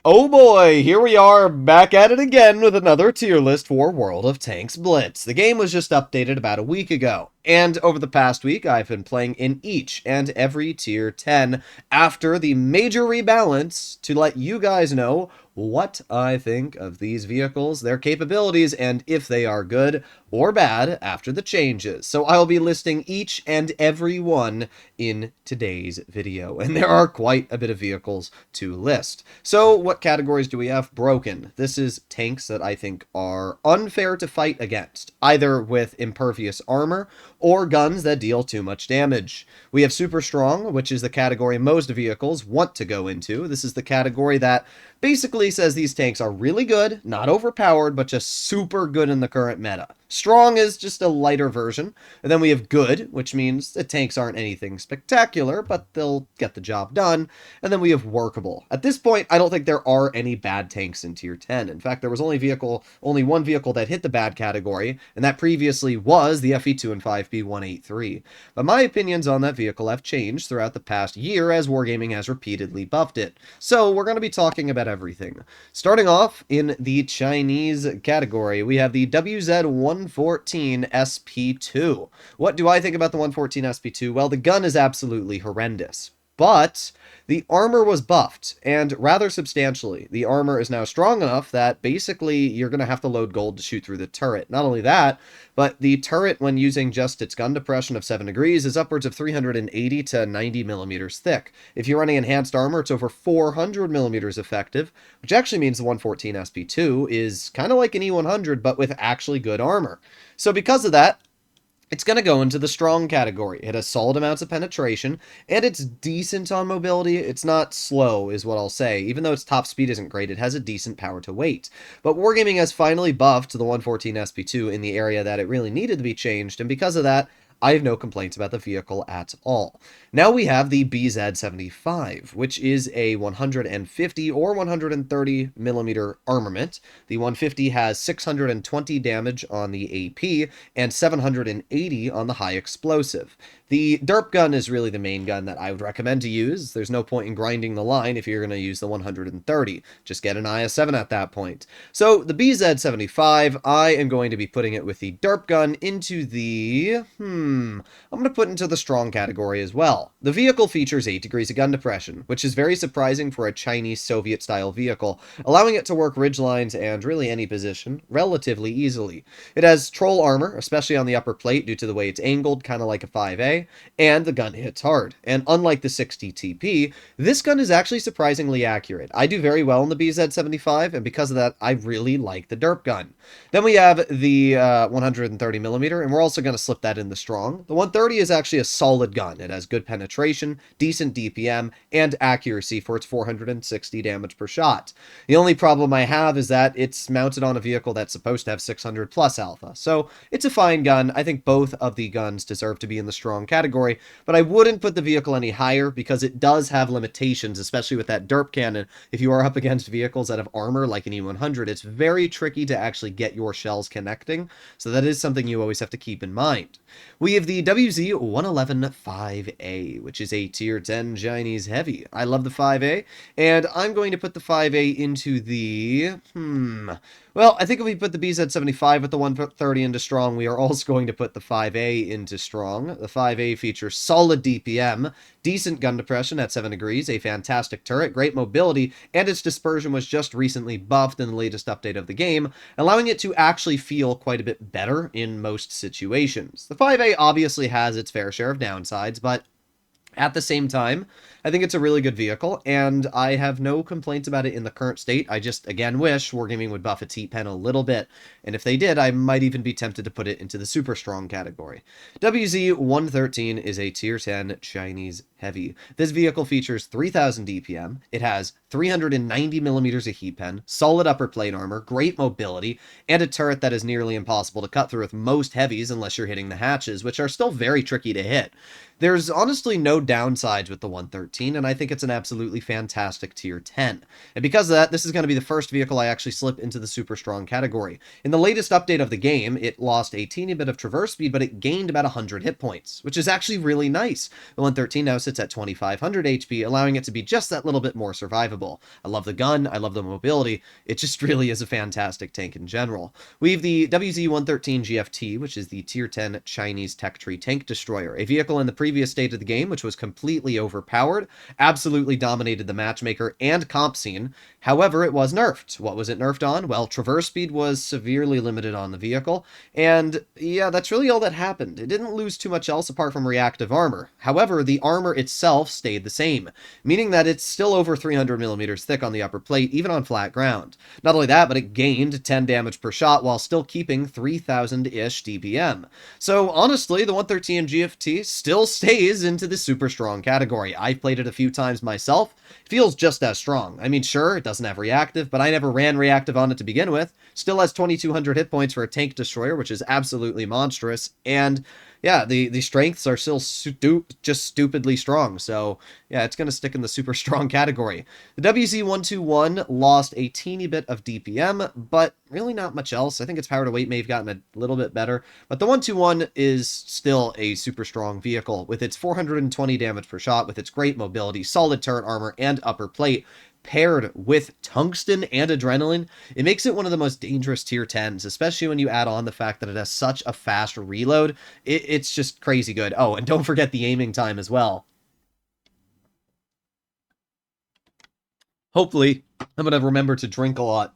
Oh boy, here we are, back at it again with another tier list for World of Tanks Blitz. The game was just updated about a week ago, and over the past week I've been playing in each and every tier 10 after the major rebalance to let you guys know what I think of these vehicles, their capabilities, and if they are good or bad after the changes. So I'll be listing each and every one in today's video, and there are quite a bit of vehicles to list. So what categories do we have broken? This is tanks that I think are unfair to fight against, either with impervious armor or guns that deal too much damage. We have super strong, which is the category most vehicles want to go into. This is the category that basically says these tanks are really good, not overpowered, but just super good in the current meta. Strong is just a lighter version. And then we have good, which means the tanks aren't anything spectacular, but they'll get the job done. And then we have workable. At this point, I don't think there are any bad tanks in tier 10. In fact, there was only one vehicle that hit the bad category, and that previously was the FE2 and 5B183. But my opinions on that vehicle have changed throughout the past year as Wargaming has repeatedly buffed it. So we're going to be talking about everything. Starting off in the Chinese category, we have the WZ-114 SP2. What do I think about the 114 SP2? Well, the gun is absolutely horrendous, but the armor was buffed, and rather substantially. The armor is now strong enough that basically you're going to have to load gold to shoot through the turret. Not only that, but the turret, when using just its gun depression of 7 degrees, is upwards of 380 to 90 millimeters thick. If you're running enhanced armor, it's over 400 millimeters effective, which actually means the 114 SP2 is kind of like an E100, but with actually good armor. So because of that, it's going to go into the strong category. It has solid amounts of penetration, and it's decent on mobility. It's not slow, is what I'll say. Even though its top speed isn't great, it has a decent power to weight. But Wargaming has finally buffed the 114 SP2 in the area that it really needed to be changed, and because of that, I have no complaints about the vehicle at all. Now we have the BZ-75, which is a 150 or 130 millimeter armament. The 150 has 620 damage on the AP and 780 on the high explosive. The derp gun is really the main gun that I would recommend to use. There's no point in grinding the line if you're going to use the 130. Just get an IS-7 at that point. So the BZ-75, I am going to be putting it with the derp gun into the... I'm going to put into the strong category as well. The vehicle features 8 degrees of gun depression, which is very surprising for a Chinese Soviet-style vehicle, allowing it to work ridge lines and really any position relatively easily. It has troll armor, especially on the upper plate due to the way it's angled, kind of like a 5A, and the gun hits hard. And unlike the 60 TP, this gun is actually surprisingly accurate. I do very well in the BZ-75, and because of that, I really like the derp gun. Then we have the 130 millimeter, and we're also going to slip that in the strong. The 130 is actually a solid gun. It has good penetration, decent DPM, and accuracy for its 460 damage per shot. The only problem I have is that it's mounted on a vehicle that's supposed to have 600 plus alpha. So it's a fine gun. I think both of the guns deserve to be in the strong category, but I wouldn't put the vehicle any higher because it does have limitations, especially with that derp cannon. If you are up against vehicles that have armor like an E100, it's very tricky to actually get your shells connecting. So that is something you always have to keep in mind. We have the WZ-111 5A, which is a tier 10 Chinese heavy. I love the 5A, and I'm going to put the 5A into the... Well, I think if we put the BZ-75 with the 130 into strong, we are also going to put the 5A into strong. The 5A features solid DPM, decent gun depression at 7 degrees, a fantastic turret, great mobility, and its dispersion was just recently buffed in the latest update of the game, allowing it to actually feel quite a bit better in most situations. The 5A obviously has its fair share of downsides, but at the same time, I think it's a really good vehicle, and I have no complaints about it in the current state. I just, again, wish Wargaming would buff its heat pen a little bit, and if they did, I might even be tempted to put it into the super strong category. WZ-113 is a tier 10 Chinese heavy. This vehicle features 3000 DPM, it has 390 millimeters of heat pen, solid upper plate armor, great mobility, and a turret that is nearly impossible to cut through with most heavies unless you're hitting the hatches, which are still very tricky to hit. There's honestly no downsides with the 113, and I think it's an absolutely fantastic tier 10. And because of that, this is going to be the first vehicle I actually slip into the super strong category. In the latest update of the game, it lost a teeny bit of traverse speed, but it gained about 100 hit points, which is actually really nice. The 113 now sits at 2500 HP, allowing it to be just that little bit more survivable. I love the gun, I love the mobility, it just really is a fantastic tank in general. We have the WZ-113 GFT, which is the tier 10 Chinese tech tree tank destroyer, a vehicle in the previous state of the game which was completely overpowered, absolutely dominated the matchmaker and comp scene. However, it was nerfed. What was it nerfed on? Well, traverse speed was severely limited on the vehicle, and yeah, that's really all that happened. It didn't lose too much else apart from reactive armor. However, the armor itself stayed the same, meaning that it's still over 300 millimeters thick on the upper plate, even on flat ground. Not only that, but it gained 10 damage per shot while still keeping 3000-ish DPM. So honestly, the 113 GFT still stays into the super strong category. I've played it a few times myself. It feels just as strong. I mean, sure, it doesn't have reactive, but I never ran reactive on it to begin with. Still has 2200 hit points for a tank destroyer, which is absolutely monstrous. And yeah, the strengths are still just stupidly strong. So yeah, it's going to stick in the super strong category. The WZ-121 lost a teeny bit of DPM, but really not much else. I think its power to weight may have gotten a little bit better, but the 121 is still a super strong vehicle with its 420 damage per shot, with its great mobility, solid turret armor, and upper plate. Paired with tungsten and adrenaline, it makes it one of the most dangerous tier 10s, especially when you add on the fact that it has such a fast reload. It's just crazy good. Oh, and don't forget the aiming time as well. Hopefully, I'm going to remember to drink a lot,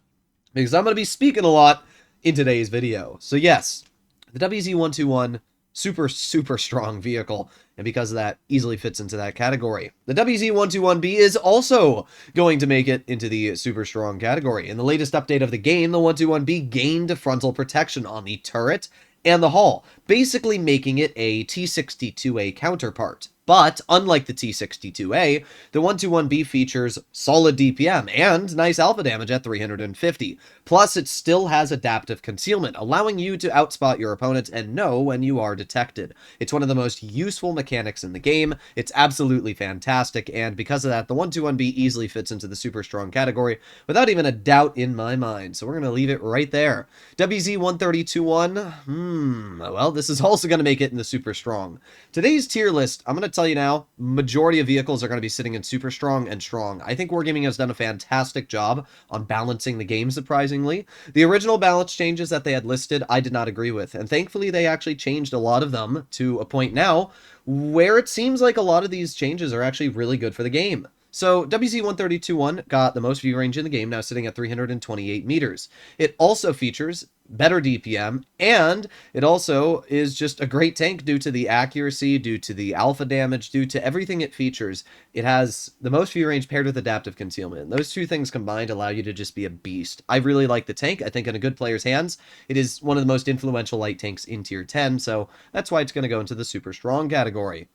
because I'm going to be speaking a lot in today's video. So yes, the WZ-121, super strong vehicle, and because of that, easily fits into that category. The WZ-121B is also going to make it into the super strong category. In the latest update of the game, the 121B gained frontal protection on the turret and the hull, basically making it a T62A counterpart. But, unlike the T62A, the 121B features solid DPM and nice alpha damage at 350. Plus, it still has adaptive concealment, allowing you to outspot your opponents and know when you are detected. It's one of the most useful mechanics in the game. It's absolutely fantastic, and because of that, the 121B easily fits into the super strong category without even a doubt in my mind. So we're going to leave it right there. WZ-132-1, well, this is also going to make it in the super strong. Today's tier list, I'm going to tell you now, majority of vehicles are going to be sitting in super strong and strong. I think Wargaming has done a fantastic job on balancing the game, surprisingly. The original balance changes that they had listed, I did not agree with, and thankfully they actually changed a lot of them to a point now where it seems like a lot of these changes are actually really good for the game. So WZ-132-1 got the most view range in the game, now sitting at 328 meters. It also features better DPM, and it also is just a great tank due to the accuracy, due to the alpha damage, due to everything it features. It has the most view range paired with adaptive concealment. And those two things combined allow you to just be a beast. I really like the tank. I think in a good player's hands, it is one of the most influential light tanks in tier 10, so that's why it's going to go into the super strong category.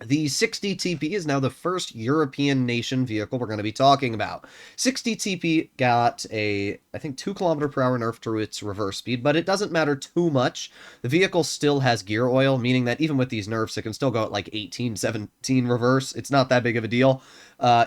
The 60 TP is now the first European nation vehicle we're going to be talking about. 60 TP got a, I think, 2 km/h nerf to its reverse speed, but it doesn't matter too much. The vehicle still has gear oil, meaning that even with these nerfs, it can still go at like 18, 17 reverse. It's not that big of a deal.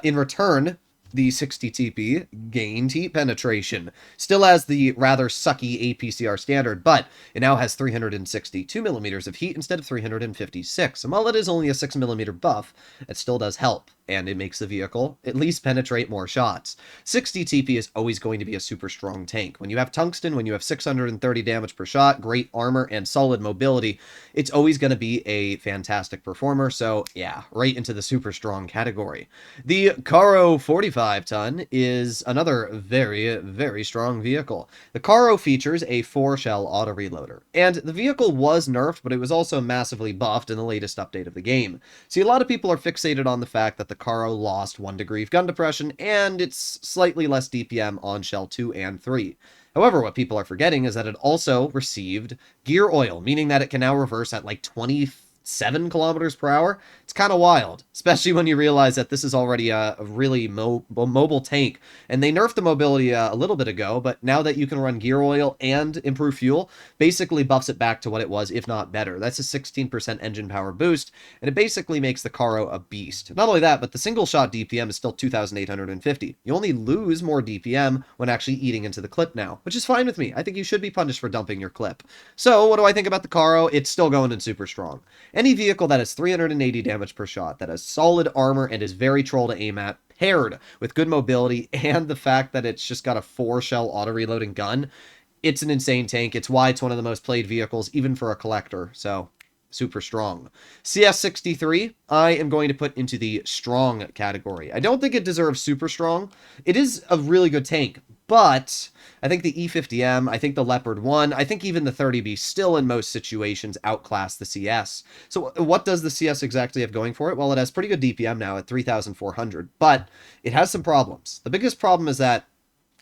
In return, the 60 TP gained heat penetration. Still has the rather sucky APCR standard, but it now has 362 millimeters of heat instead of 356. And while it is only a 6 millimeter buff, it still does help, and it makes the vehicle at least penetrate more shots. 60 TP is always going to be a super strong tank. When you have tungsten, when you have 630 damage per shot, great armor, and solid mobility, it's always going to be a fantastic performer. So yeah, right into the super strong category. The Caro 45-ton is another very strong vehicle. The Caro features a 4-shell auto reloader, and the vehicle was nerfed, but it was also massively buffed in the latest update of the game. See, a lot of people are fixated on the fact that the Caro lost 1 degree of gun depression, and it's slightly less DPM on shell 2 and 3. However, what people are forgetting is that it also received gear oil, meaning that it can now reverse at like 20 7 kilometers per hour. It's kind of wild, especially when you realize that this is already a really mobile tank. And they nerfed the mobility a little bit ago, but now that you can run gear oil and improve fuel, basically buffs it back to what it was, if not better. That's a 16% engine power boost, and it basically makes the Caro a beast. Not only that, but the single shot DPM is still 2,850. You only lose more DPM when actually eating into the clip now, which is fine with me. I think you should be punished for dumping your clip. So what do I think about the Caro? It's still going in super strong. Any vehicle that has 380 damage per shot, that has solid armor and is very troll to aim at, paired with good mobility and the fact that it's just got a 4-shell auto-reloading gun, it's an insane tank. It's why it's one of the most played vehicles, even for a collector. So, super strong. CS63, I am going to put into the strong category. I don't think it deserves super strong. It is a really good tank, but I think the E50M, I think the Leopard 1, I think even the 30B still in most situations outclass the CS. So what does the CS exactly have going for it? Well, it has pretty good DPM now at 3,400, but it has some problems. The biggest problem is that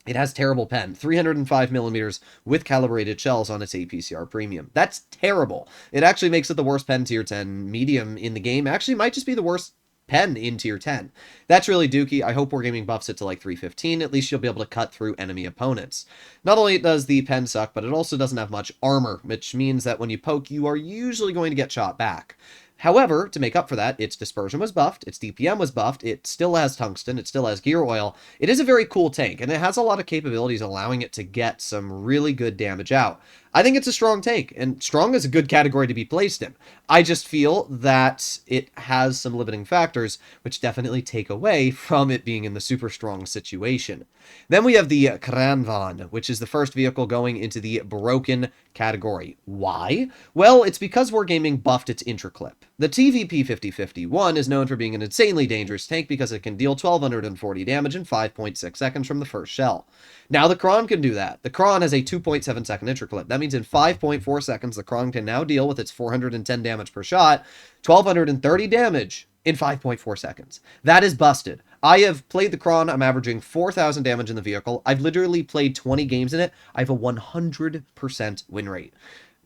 it has terrible pen, 305 millimeters with calibrated shells on its APCR premium. That's terrible. It actually makes it the worst pen tier 10 medium in the game. Actually, might just be the worst pen in tier 10. That's really dookie. I hope Wargaming buffs it to like 315. At least you'll be able to cut through enemy opponents. Not only does the pen suck, but it also doesn't have much armor, which means that when you poke, you are usually going to get shot back. However, to make up for that, its dispersion was buffed, its DPM was buffed, it still has tungsten, it still has gear oil. It is a very cool tank, and it has a lot of capabilities allowing it to get some really good damage out. I think it's a strong tank, and strong is a good category to be placed in. I just feel that it has some limiting factors, which definitely take away from it being in the super strong situation. Then we have the Kranvan, which is the first vehicle going into the broken category. Why? Well, it's because Wargaming buffed its intraclip. The TVP-5051 is known for being an insanely dangerous tank because it can deal 1,240 damage in 5.6 seconds from the first shell. Now the Kron can do that. The Kron has a 2.7 second intraclip. That means in 5.4 seconds, the Kron can now deal with its 410 damage per shot, 1,230 damage in 5.4 seconds. That is busted. I have played the Kron. I'm averaging 4,000 damage in the vehicle. I've literally played 20 games in it. I have a 100% win rate.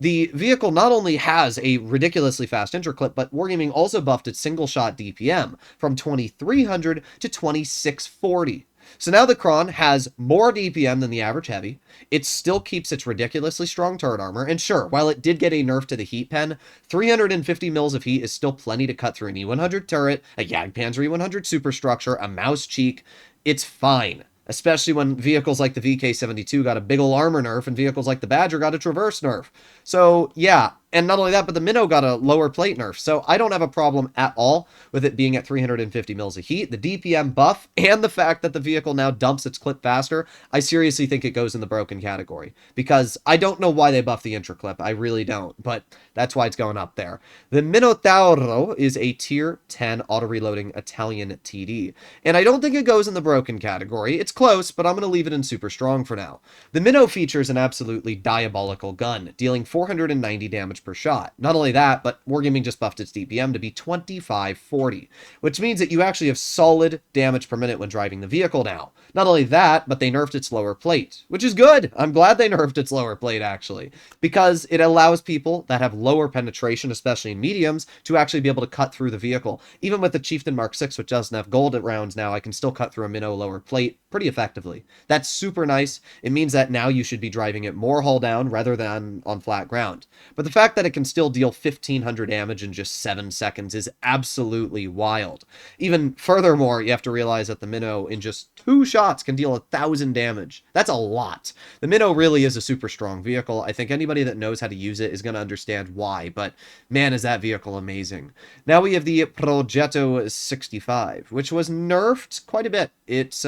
The vehicle not only has a ridiculously fast intraclip, but Wargaming also buffed its single-shot DPM from 2,300 to 2,640. So now the Kron has more DPM than the average heavy. It still keeps its ridiculously strong turret armor. And sure, while it did get a nerf to the heat pen, 350 mils of heat is still plenty to cut through an E100 turret, a Jagdpanzer E100 superstructure, a mouse cheek. It's fine. Especially when vehicles like the VK72 got a big ol' armor nerf and vehicles like the Badger got a traverse nerf. So yeah, and not only that, but the Minnow got a lower plate nerf. So I don't have a problem at all with it being at 350 mils of heat. The DPM buff and the fact that the vehicle now dumps its clip faster, I seriously think it goes in the broken category. Because I don't know why they buffed the intraclip. I really don't, but that's why it's going up there. The Minotauro is a tier 10 auto-reloading Italian TD. And I don't think it goes in the broken category. It's close, but I'm going to leave it in super strong for now. The Minnow features an absolutely diabolical gun, dealing 490 damage per shot. Not only that, but Wargaming just buffed its DPM to be 2540, which means that you actually have solid damage per minute when driving the vehicle now. Not only that, but they nerfed its lower plate, which is good. I'm glad they nerfed its lower plate, actually, because it allows people that have lower penetration, especially in mediums, to actually be able to cut through the vehicle. Even with the Chieftain Mark 6, which doesn't have gold rounds now, I can still cut through a Minnow lower plate pretty effectively. That's super nice. It means that now you should be driving it more hull down rather than on flat ground. But the fact that it can still deal 1,500 damage in just 7 seconds is absolutely wild. Even furthermore, you have to realize that the Minnow in just 2 shots can deal 1,000 damage. That's a lot. The Minnow really is a super strong vehicle. I think anybody that knows how to use it is going to understand why, but man, is that vehicle amazing. Now we have the Progetto 65, which was nerfed quite a bit. It's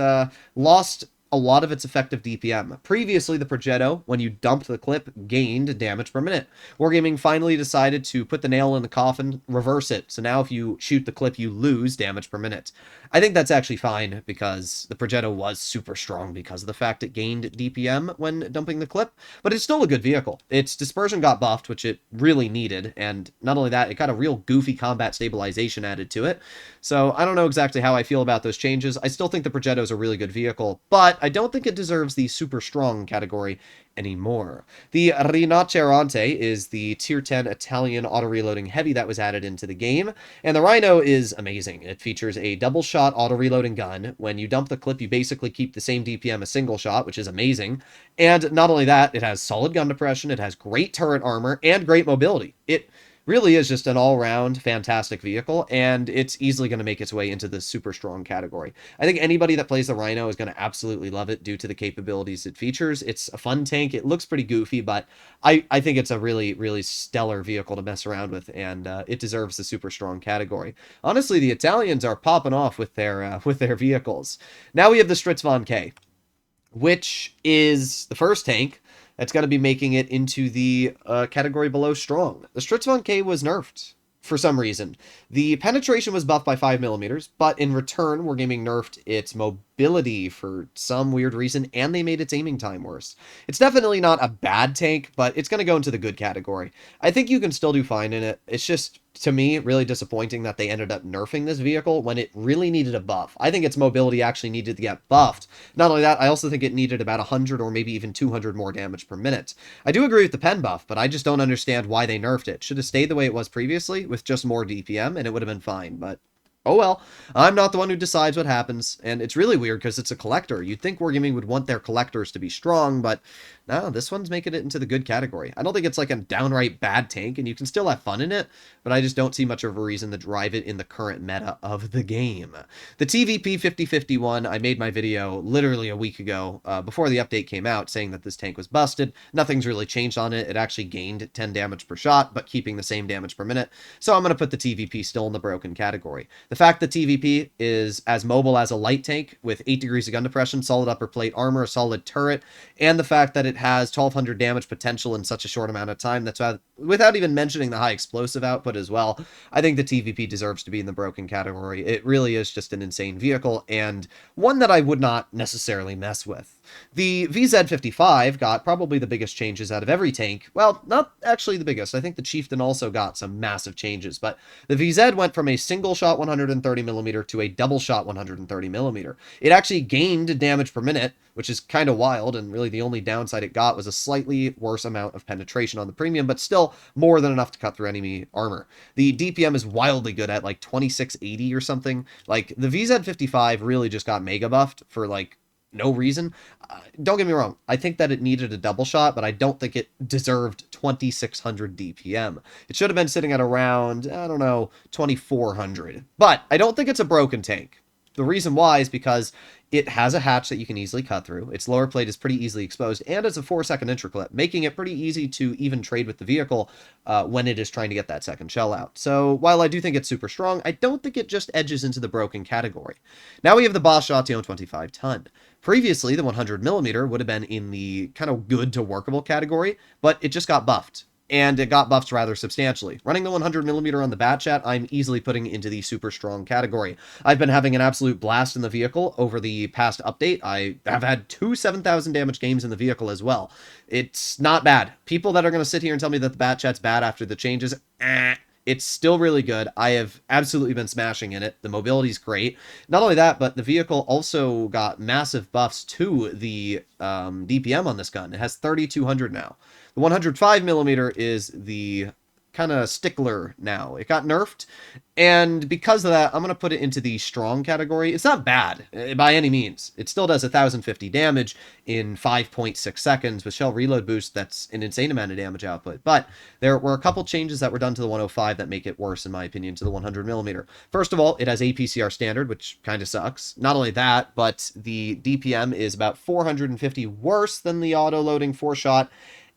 lost a lot of its effective DPM. Previously, the Progetto, when you dumped the clip, gained damage per minute. Wargaming finally decided to put the nail in the coffin, reverse it. So now if you shoot the clip, you lose damage per minute. I think that's actually fine because the Progetto was super strong because of the fact it gained DPM when dumping the clip, but it's still a good vehicle. Its dispersion got buffed, which it really needed, and not only that, it got a real goofy combat stabilization added to it. So I don't know exactly how I feel about those changes. I still think the Progetto is a really good vehicle, but I don't think it deserves the super strong category anymore. The Rinoceronte is the tier 10 Italian auto-reloading heavy that was added into the game, and the Rhino is amazing. It features a double-shot auto-reloading gun. When you dump the clip, you basically keep the same DPM as single shot, which is amazing. And not only that, it has solid gun depression, it has great turret armor, and great mobility. It really is just an all-round fantastic vehicle, and it's easily going to make its way into the super strong category. I think anybody that plays the Rhino is going to absolutely love it due to the capabilities it features. It's a fun tank. It looks pretty goofy, but I think it's a really, really stellar vehicle to mess around with, and it deserves the super strong category. Honestly, the Italians are popping off with their vehicles. Now we have the Stritzvon K, which is the first tank that's going to be making it into the category below strong. The Stritzvon K was nerfed for some reason. The penetration was buffed by 5 millimeters, but in return, Wargaming nerfed its mobility for some weird reason, and they made its aiming time worse. It's definitely not a bad tank, but it's going to go into the good category. I think you can still do fine in it. It's just, to me, really disappointing that they ended up nerfing this vehicle when it really needed a buff. I think its mobility actually needed to get buffed. Not only that, I also think it needed about 100 or maybe even 200 more damage per minute. I do agree with the pen buff, but I just don't understand why they nerfed it. Should have stayed the way it was previously with just more DPM, and it would have been fine, but oh well. I'm not the one who decides what happens, and it's really weird because it's a collector. You'd think Wargaming would want their collectors to be strong, but no, this one's making it into the good category. I don't think it's like a downright bad tank, and you can still have fun in it, but I just don't see much of a reason to drive it in the current meta of the game. The TVP 5051, I made my video literally a week ago, before the update came out, saying that this tank was busted. Nothing's really changed on it. It actually gained 10 damage per shot, but keeping the same damage per minute, so I'm going to put the TVP still in the broken category. The fact that TVP is as mobile as a light tank with 8 degrees of gun depression, solid upper plate armor, a solid turret, and the fact that it has 1200 damage potential in such a short amount of time, that's without even mentioning the high explosive output as well, I think the TVP deserves to be in the broken category. It really is just an insane vehicle, and one that I would not necessarily mess with. The VZ55 got probably the biggest changes out of every tank. Well, not actually the biggest. I think the Chieftain also got some massive changes, but the VZ went from a single shot 130mm to a double shot 130mm. It actually gained damage per minute, which is kind of wild, and really the only downside it got was a slightly worse amount of penetration on the premium, but still more than enough to cut through enemy armor. The DPM is wildly good at like 2680 or something. Like, the VZ55 really just got mega buffed for like no reason. Don't get me wrong, I think that it needed a double shot, but I don't think it deserved 2600 DPM. It should have been sitting at around, I don't know, 2400. But I don't think it's a broken tank. The reason why is because it has a hatch that you can easily cut through. Its lower plate is pretty easily exposed, and it's a 4-second interclip, making it pretty easy to even trade with the vehicle when it is trying to get that second shell out. So while I do think it's super strong, I don't think it just edges into the broken category. Now we have the Bosch Autillon 25 ton. Previously, the 100mm would have been in the kind of good to workable category, but it just got buffed. And it got buffed rather substantially. Running the 100mm on the bat chat, I'm easily putting into the super strong category. I've been having an absolute blast in the vehicle over the past update. I have had 2 7,000 damage games in the vehicle as well. It's not bad. People that are going to sit here and tell me that the bat chat's bad after the changes, it's still really good. I have absolutely been smashing in it. The mobility's great. Not only that, but the vehicle also got massive buffs to the DPM on this gun. It has 3,200 now. The 105mm is the kind of stickler now. It got nerfed, and because of that, I'm going to put it into the strong category. It's not bad by any means. It still does 1,050 damage in 5.6 seconds with shell reload boost. That's an insane amount of damage output, but there were a couple changes that were done to the 105 that make it worse, in my opinion, to the 100mm. First of all, it has APCR standard, which kind of sucks. Not only that, but the DPM is about 450 worse than the auto-loading 4-shot,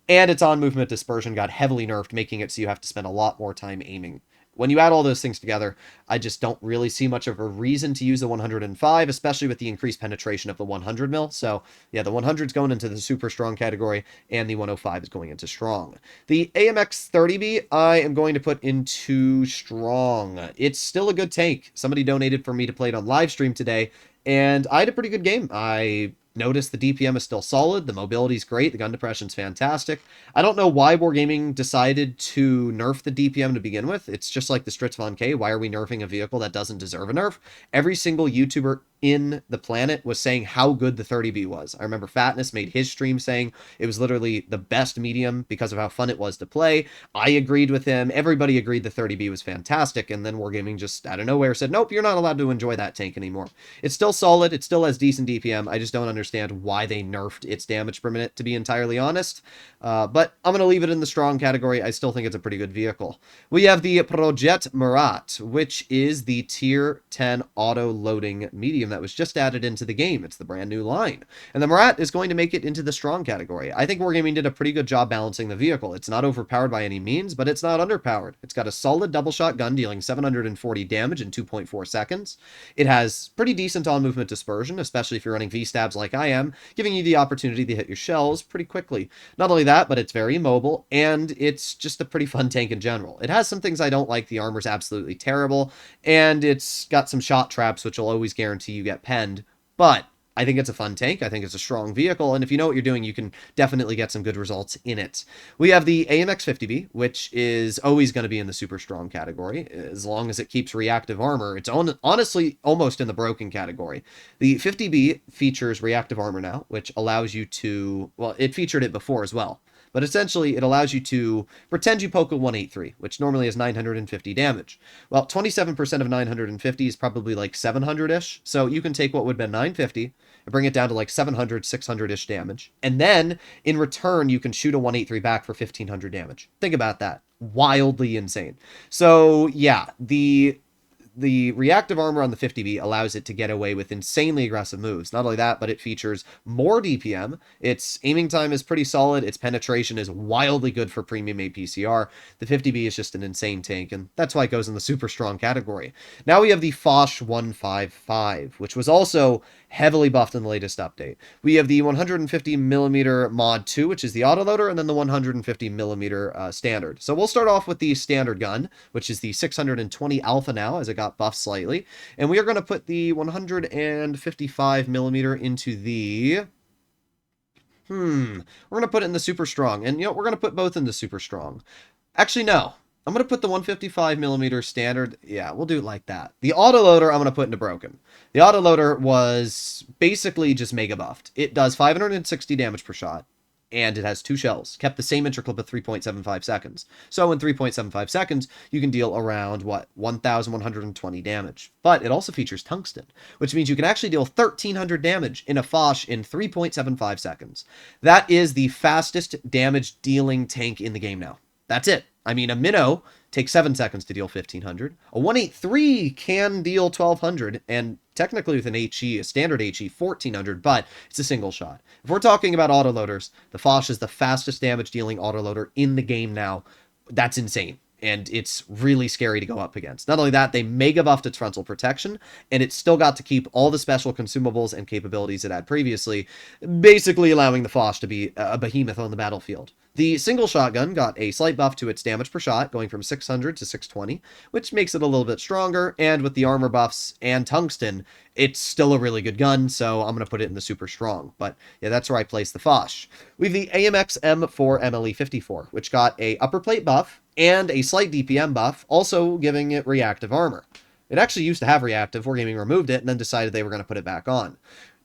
and its on-movement dispersion got heavily nerfed, making it so you have to spend a lot more time aiming. When you add all those things together, I just don't really see much of a reason to use the 105, especially with the increased penetration of the 100mm. So, yeah, the 100's going into the super strong category, and the 105 is going into strong. The AMX 30B, I am going to put into strong. It's still a good tank. Somebody donated for me to play it on live stream today, and I had a pretty good game. I notice the DPM is still solid, the mobility's great, the gun depression's fantastic. I don't know why Wargaming decided to nerf the DPM to begin with. It's just like the Stritzvon K. Why are we nerfing a vehicle that doesn't deserve a nerf? Every single YouTuber in the planet was saying how good the 30B was. I remember Fatness made his stream saying it was literally the best medium because of how fun it was to play. I agreed with him. Everybody agreed the 30B was fantastic, and then Wargaming just out of nowhere said, nope, you're not allowed to enjoy that tank anymore. It's still solid. It still has decent DPM. I just don't understand why they nerfed its damage per minute, to be entirely honest. But I'm going to leave it in the strong category. I still think it's a pretty good vehicle. We have the Projet Murat, which is the tier 10 auto-loading medium that was just added into the game. It's the brand new line. And the Murat is going to make it into the strong category. I think Wargaming did a pretty good job balancing the vehicle. It's not overpowered by any means, but it's not underpowered. It's got a solid double shot gun dealing 740 damage in 2.4 seconds. It has pretty decent on-movement dispersion, especially if you're running V-stabs like I am, giving you the opportunity to hit your shells pretty quickly. Not only that, but it's very mobile, and it's just a pretty fun tank in general. It has some things I don't like. The armor's absolutely terrible, and it's got some shot traps, which will always guarantee you get penned, but I think it's a fun tank. I think it's a strong vehicle, and if you know what you're doing, you can definitely get some good results in it. We have the AMX 50B, which is always going to be in the super strong category, as long as it keeps reactive armor. It's honestly almost in the broken category. The 50B features reactive armor now, which allows you to, well, it featured it before as well. But essentially, it allows you to pretend you poke a 183, which normally is 950 damage. Well, 27% of 950 is probably like 700-ish, so you can take what would have been 950 and bring it down to like 700, 600-ish damage. And then, in return, you can shoot a 183 back for 1500 damage. Think about that. Wildly insane. So, yeah, the reactive armor on the 50B allows it to get away with insanely aggressive moves. Not only that, but it features more DPM. Its aiming time is pretty solid. Its penetration is wildly good for premium APCR. The 50B is just an insane tank, and that's why it goes in the super strong category. Now we have the Foch 155, which was also heavily buffed in the latest update. We have the 150mm Mod 2, which is the autoloader, and then the 150mm standard. So we'll start off with the standard gun, which is the 620 Alpha now, as it got buffed slightly. And we are going to put the 155mm into the... we're going to put it in the super strong. And, you know, we're going to put both in the super strong. Actually, no. I'm going to put the 155mm standard. Yeah, we'll do it like that. The autoloader, I'm going to put into broken. The autoloader was basically just mega buffed. It does 560 damage per shot, and it has 2 shells. Kept the same interclip of 3.75 seconds. So in 3.75 seconds, you can deal around, 1,120 damage. But it also features tungsten, which means you can actually deal 1,300 damage in a Foch in 3.75 seconds. That is the fastest damage dealing tank in the game now. That's it. I mean, a Minnow takes 7 seconds to deal 1,500. A 183 can deal 1,200, and technically with an HE, a standard HE, 1,400, but it's a single shot. If we're talking about autoloaders, the Foch is the fastest damage dealing autoloader in the game now. That's insane. And it's really scary to go up against. Not only that, they mega buffed its frontal protection, and it still got to keep all the special consumables and capabilities it had previously, basically allowing the Foch to be a behemoth on the battlefield. The single shotgun got a slight buff to its damage per shot, going from 600 to 620, which makes it a little bit stronger, and with the armor buffs and tungsten, it's still a really good gun, so I'm going to put it in the super strong. But yeah, that's where I place the Foch. We have the AMX M4 MLE54, which got a upper plate buff and a slight DPM buff, also giving it reactive armor. It actually used to have reactive, Wargaming removed it, and then decided they were going to put it back on.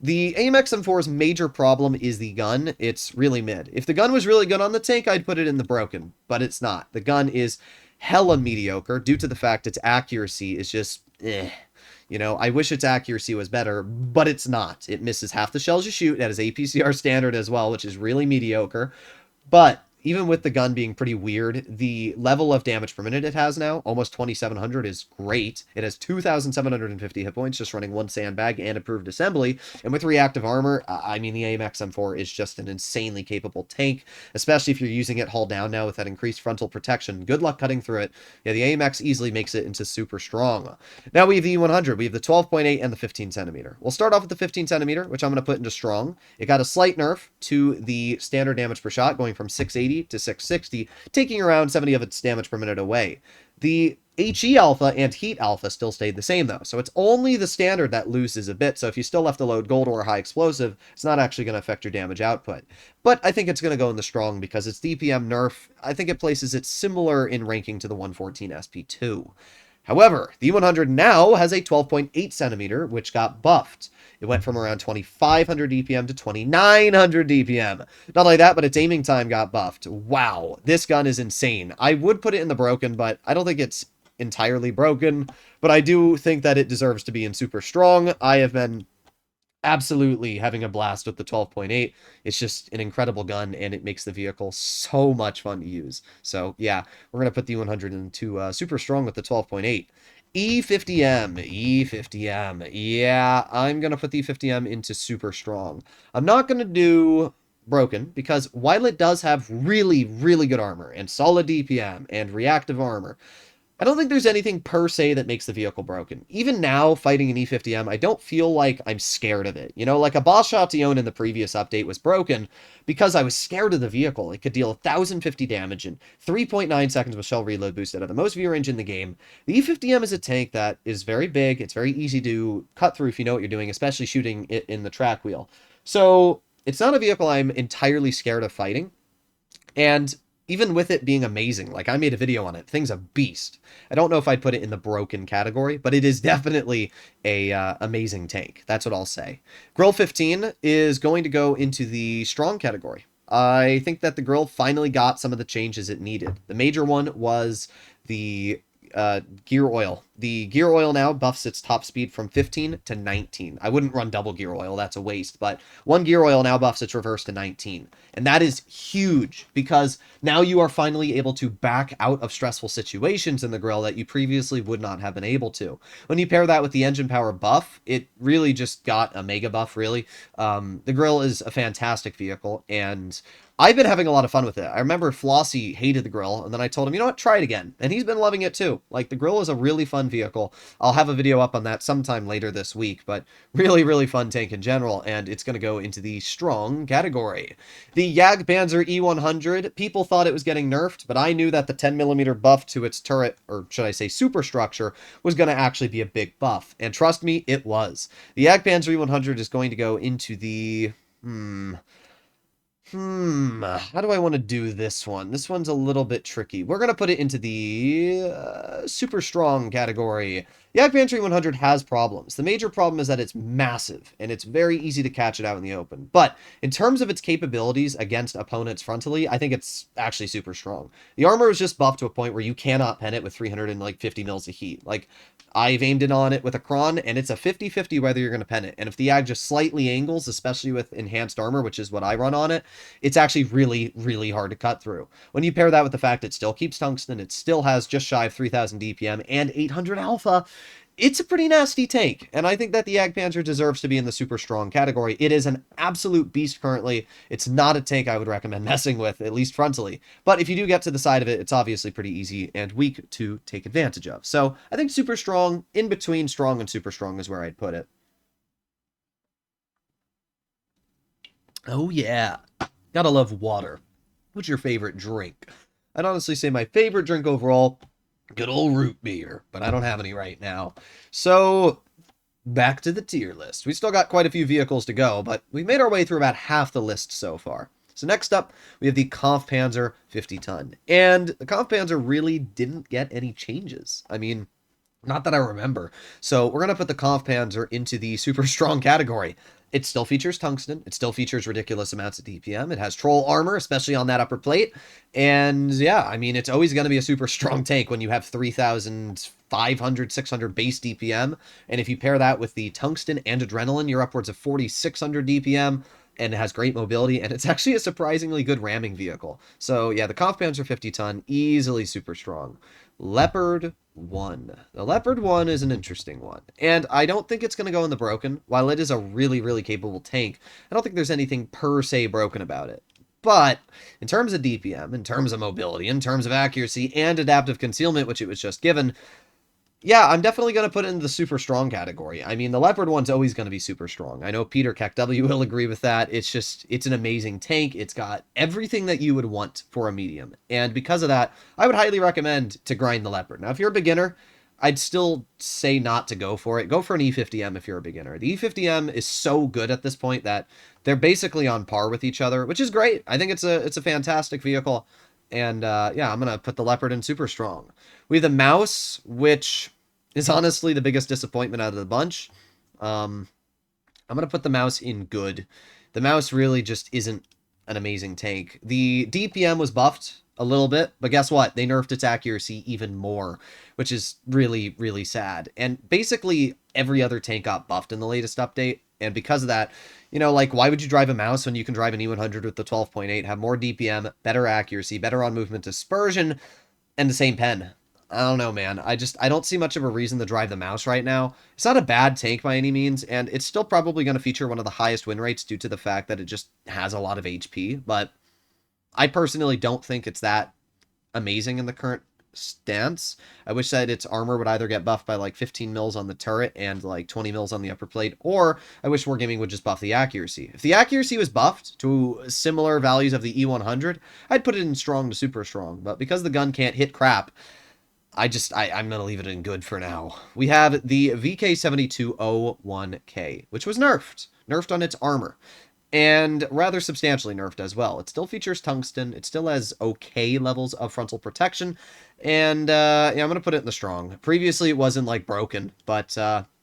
The AMX M4's major problem is the gun. It's really mid. If the gun was really good on the tank, I'd put it in the broken, but it's not. The gun is hella mediocre due to the fact its accuracy is just You know, I wish its accuracy was better, but it's not. It misses half the shells you shoot. That is APCR standard as well, which is really mediocre. But even with the gun being pretty weird, the level of damage per minute it has now, almost 2,700, is great. It has 2,750 hit points, just running 1 sandbag and improved assembly. And with reactive armor, I mean, the AMX M4 is just an insanely capable tank, especially if you're using it hull down now with that increased frontal protection. Good luck cutting through it. Yeah, the AMX easily makes it into super strong. Now we have the E100. We have the 12.8 and the 15 centimeter. We'll start off with the 15 centimeter, which I'm going to put into strong. It got a slight nerf to the standard damage per shot, going from 680 to 660, taking around 70 of its damage per minute away. The HE Alpha and Heat Alpha still stayed the same, though, so it's only the standard that loses a bit, so if you still left to load gold or high explosive, it's not actually going to affect your damage output. But I think it's going to go in the strong because its DPM nerf, I think it places it similar in ranking to the 114 SP2. However, the E100 now has a 12.8 centimeter, which got buffed. It went from around 2,500 DPM to 2,900 DPM. Not only that, but its aiming time got buffed. Wow, this gun is insane. I would put it in the broken, but I don't think it's entirely broken. But I do think that it deserves to be in super strong. I have been absolutely having a blast with the 12.8. It's just an incredible gun, and it makes the vehicle so much fun to use. So yeah, we're going to put the 100 into super strong with the 12.8. E50M, E50M. Yeah, I'm going to put the E50M into super strong. I'm not going to do broken, because while it does have really, really good armor and solid DPM and reactive armor, I don't think there's anything per se that makes the vehicle broken. Even now, fighting an E50M, I don't feel like I'm scared of it. You know, like a Boschation in the previous update was broken because I was scared of the vehicle. It could deal 1,050 damage in 3.9 seconds with shell reload boost out of the most view range in the game. The E50M is a tank that is very big. It's very easy to cut through if you know what you're doing, especially shooting it in the track wheel. So it's not a vehicle I'm entirely scared of fighting. And even with it being amazing, like I made a video on it, thing's a beast. I don't know if I'd put it in the broken category, but it is definitely a amazing tank. That's what I'll say. Grill 15 is going to go into the strong category. I think that the grill finally got some of the changes it needed. The major one was the gear oil. The gear oil now buffs its top speed from 15 to 19. I wouldn't run double gear oil, that's a waste, but one gear oil now buffs its reverse to 19. And that is huge, because now you are finally able to back out of stressful situations in the grill that you previously would not have been able to. When you pair that with the engine power buff, it really just got a mega buff, really. The grill is a fantastic vehicle, and I've been having a lot of fun with it. I remember Flossie hated the grill, and then I told him, you know what, try it again. And he's been loving it too. Like, the grill is a really fun vehicle. I'll have a video up on that sometime later this week, but really, really fun tank in general, and it's going to go into the strong category. The Jagdpanzer E100, people thought it was getting nerfed, but I knew that the 10mm buff to its turret, or should I say superstructure, was going to actually be a big buff. And trust me, it was. The Jagdpanzer E100 is going to go into the... how do I want to do this one? This one's a little bit tricky. We're going to put it into the super strong category. The Jagdpanzer E100 has problems. The major problem is that it's massive, and it's very easy to catch it out in the open. But in terms of its capabilities against opponents frontally, I think it's actually super strong. The armor is just buffed to a point where you cannot pen it with 350 mils of heat. Like, I've aimed it on it with a cron, and it's a 50-50 whether you're going to pen it. And if the Jag just slightly angles, especially with enhanced armor, which is what I run on it, it's actually really, really hard to cut through. When you pair that with the fact it still keeps tungsten, it still has just shy of 3,000 DPM and 800 alpha, it's a pretty nasty tank, and I think that the Jagdpanzer deserves to be in the super strong category. It is an absolute beast currently. It's not a tank I would recommend messing with, at least frontally. But if you do get to the side of it, it's obviously pretty easy and weak to take advantage of. So I think super strong, in between strong and super strong is where I'd put it. Oh yeah, gotta love water. What's your favorite drink? I'd honestly say my favorite drink overall, good old root beer, but I don't have any right now. So, back to the tier list. We still got quite a few vehicles to go, but we've made our way through about half the list so far. So next up, we have the Kampfpanzer 50-ton. And the Kampfpanzer really didn't get any changes. I mean, not that I remember. So we're going to put the Kampfpanzer into the super strong category. It still features tungsten. It still features ridiculous amounts of DPM. It has troll armor, especially on that upper plate. And yeah, I mean, it's always going to be a super strong tank when you have 3,500, 600 base DPM. And if you pair that with the tungsten and adrenaline, you're upwards of 4,600 DPM. And it has great mobility, and it's actually a surprisingly good ramming vehicle. So yeah, the Kampfpanzer 50-ton, easily super strong. Leopard 1. The Leopard 1 is an interesting one, and I don't think it's going to go in the broken. While it is a really, really capable tank, I don't think there's anything per se broken about it. But in terms of DPM, in terms of mobility, in terms of accuracy, and adaptive concealment, which it was just given, yeah, I'm definitely going to put it in the super strong category. I mean, the Leopard 1's always going to be super strong. I know Peter KW will agree with that. It's an amazing tank. It's got everything that you would want for a medium. And because of that, I would highly recommend to grind the Leopard. Now, if you're a beginner, I'd still say not to go for it. Go for an E50M if you're a beginner. The E50M is so good at this point that they're basically on par with each other, which is great. I think it's a fantastic vehicle. And yeah, I'm going to put the Leopard in super strong. We have the Mouse, which is honestly the biggest disappointment out of the bunch. I'm going to put the Mouse in good. The Mouse really just isn't an amazing tank. The DPM was buffed a little bit, but guess what? They nerfed its accuracy even more, which is really, really sad. And basically, every other tank got buffed in the latest update. And because of that, you know, like, why would you drive a Mouse when you can drive an E100 with the 12.8, have more DPM, better accuracy, better on movement dispersion, and the same pen? I don't know, man. I don't see much of a reason to drive the Mouse right now. It's not a bad tank by any means, and it's still probably going to feature one of the highest win rates due to the fact that it just has a lot of HP, but I personally don't think it's that amazing in the current stance. I wish that its armor would either get buffed by like 15 mils on the turret and like 20 mils on the upper plate, or I wish Wargaming would just buff the accuracy. If the accuracy was buffed to similar values of the E100, I'd put it in strong to super strong, but because the gun can't hit crap, I'm going to leave it in good for now. We have the VK7201K, which was nerfed. Nerfed on its armor. And rather substantially nerfed as well. It still features tungsten. It still has okay levels of frontal protection. And, yeah, I'm going to put it in the strong. Previously, it wasn't, like, broken. But,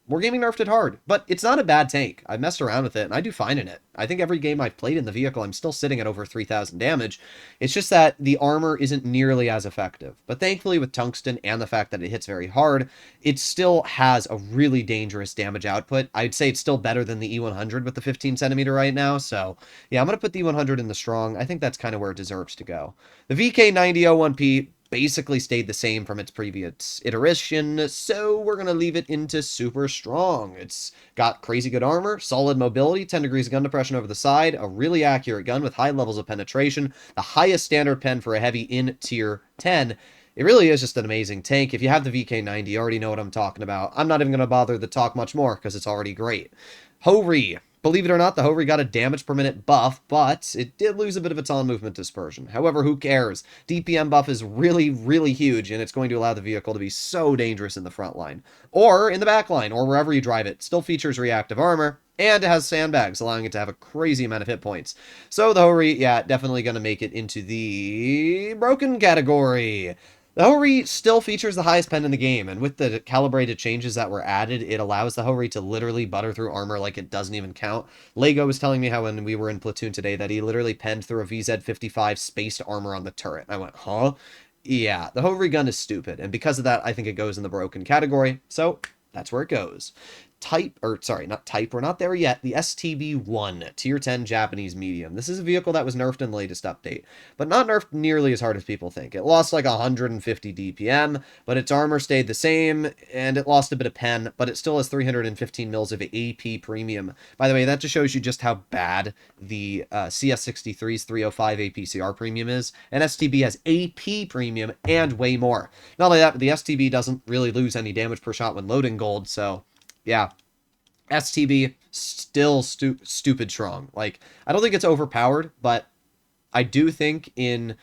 Wargaming nerfed it hard, but it's not a bad tank. I've messed around with it, and I do fine in it. I think every game I've played in the vehicle, I'm still sitting at over 3,000 damage. It's just that the armor isn't nearly as effective. But thankfully, with tungsten and the fact that it hits very hard, it still has a really dangerous damage output. I'd say it's still better than the E100 with the 15 centimeter right now, so yeah, I'm going to put the E100 in the strong. I think that's kind of where it deserves to go. The VK9001P basically stayed the same from its previous iteration, so we're going to leave it into super strong. It's got crazy good armor, solid mobility, 10 degrees of gun depression over the side, a really accurate gun with high levels of penetration, the highest standard pen for a heavy in tier 10. It really is just an amazing tank. If you have the VK90, you already know what I'm talking about. I'm not even going to bother to talk much more because it's already great. Hori. Believe it or not, the Hori got a damage per minute buff, but it did lose a bit of its on movement dispersion. However, who cares? DPM buff is really, really huge, and it's going to allow the vehicle to be so dangerous in the front line, or in the back line, or wherever you drive it. It still features reactive armor, and it has sandbags, allowing it to have a crazy amount of hit points. So the Hori, yeah, definitely going to make it into the broken category. The Hori still features the highest pen in the game, and with the calibrated changes that were added, it allows the Hori to literally butter through armor like it doesn't even count. Lego was telling me how when we were in Platoon today that he literally penned through a VZ55 spaced armor on the turret. I went, huh? Yeah, the Hori gun is stupid, and because of that, I think it goes in the broken category, so that's where it goes. We're not there yet. The STB-1, Tier 10 Japanese Medium. This is a vehicle that was nerfed in the latest update, but not nerfed nearly as hard as people think. It lost like 150 DPM, but its armor stayed the same, and it lost a bit of pen, but it still has 315 mils of AP premium. By the way, that just shows you just how bad the CS63's 305 APCR premium is, and STB has AP premium and way more. Not only that, but the STB doesn't really lose any damage per shot when loading gold, so yeah, STB still stupid strong. Like, I don't think it's overpowered, but I do think in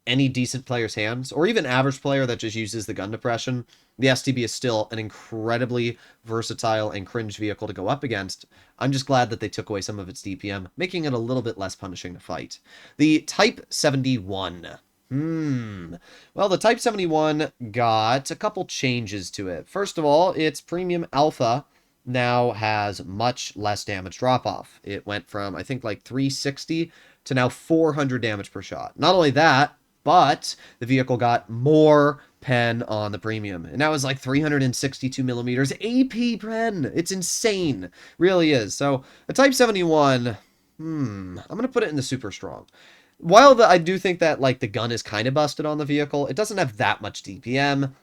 any decent player's hands, or even average player that just uses the gun depression, the STB is still an incredibly versatile and cringe vehicle to go up against. I'm just glad that they took away some of its DPM, making it a little bit less punishing to fight. The Type 71. Well, the Type 71 got a couple changes to it. First of all, its premium alpha now has much less damage drop-off. It went from, I think, like 360 to now 400 damage per shot. Not only that, but the vehicle got more pen on the premium. And that was like 362 millimeters AP pen. It's insane. Really is. So, the Type 71, I'm going to put it in the super strong. While I do think that, like, the gun is kind of busted on the vehicle, it doesn't have that much DPM,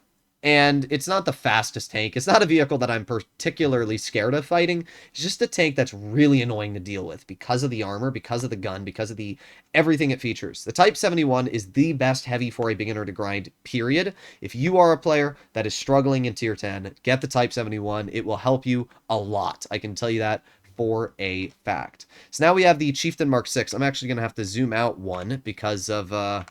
and it's not the fastest tank. It's not a vehicle that I'm particularly scared of fighting. It's just a tank that's really annoying to deal with because of the armor, because of the gun, because of the everything it features. The Type 71 is the best heavy for a beginner to grind, period. If you are a player that is struggling in Tier 10, get the Type 71. It will help you a lot. I can tell you that for a fact. So now we have the Chieftain Mark 6. I'm actually going to have to zoom out one because of our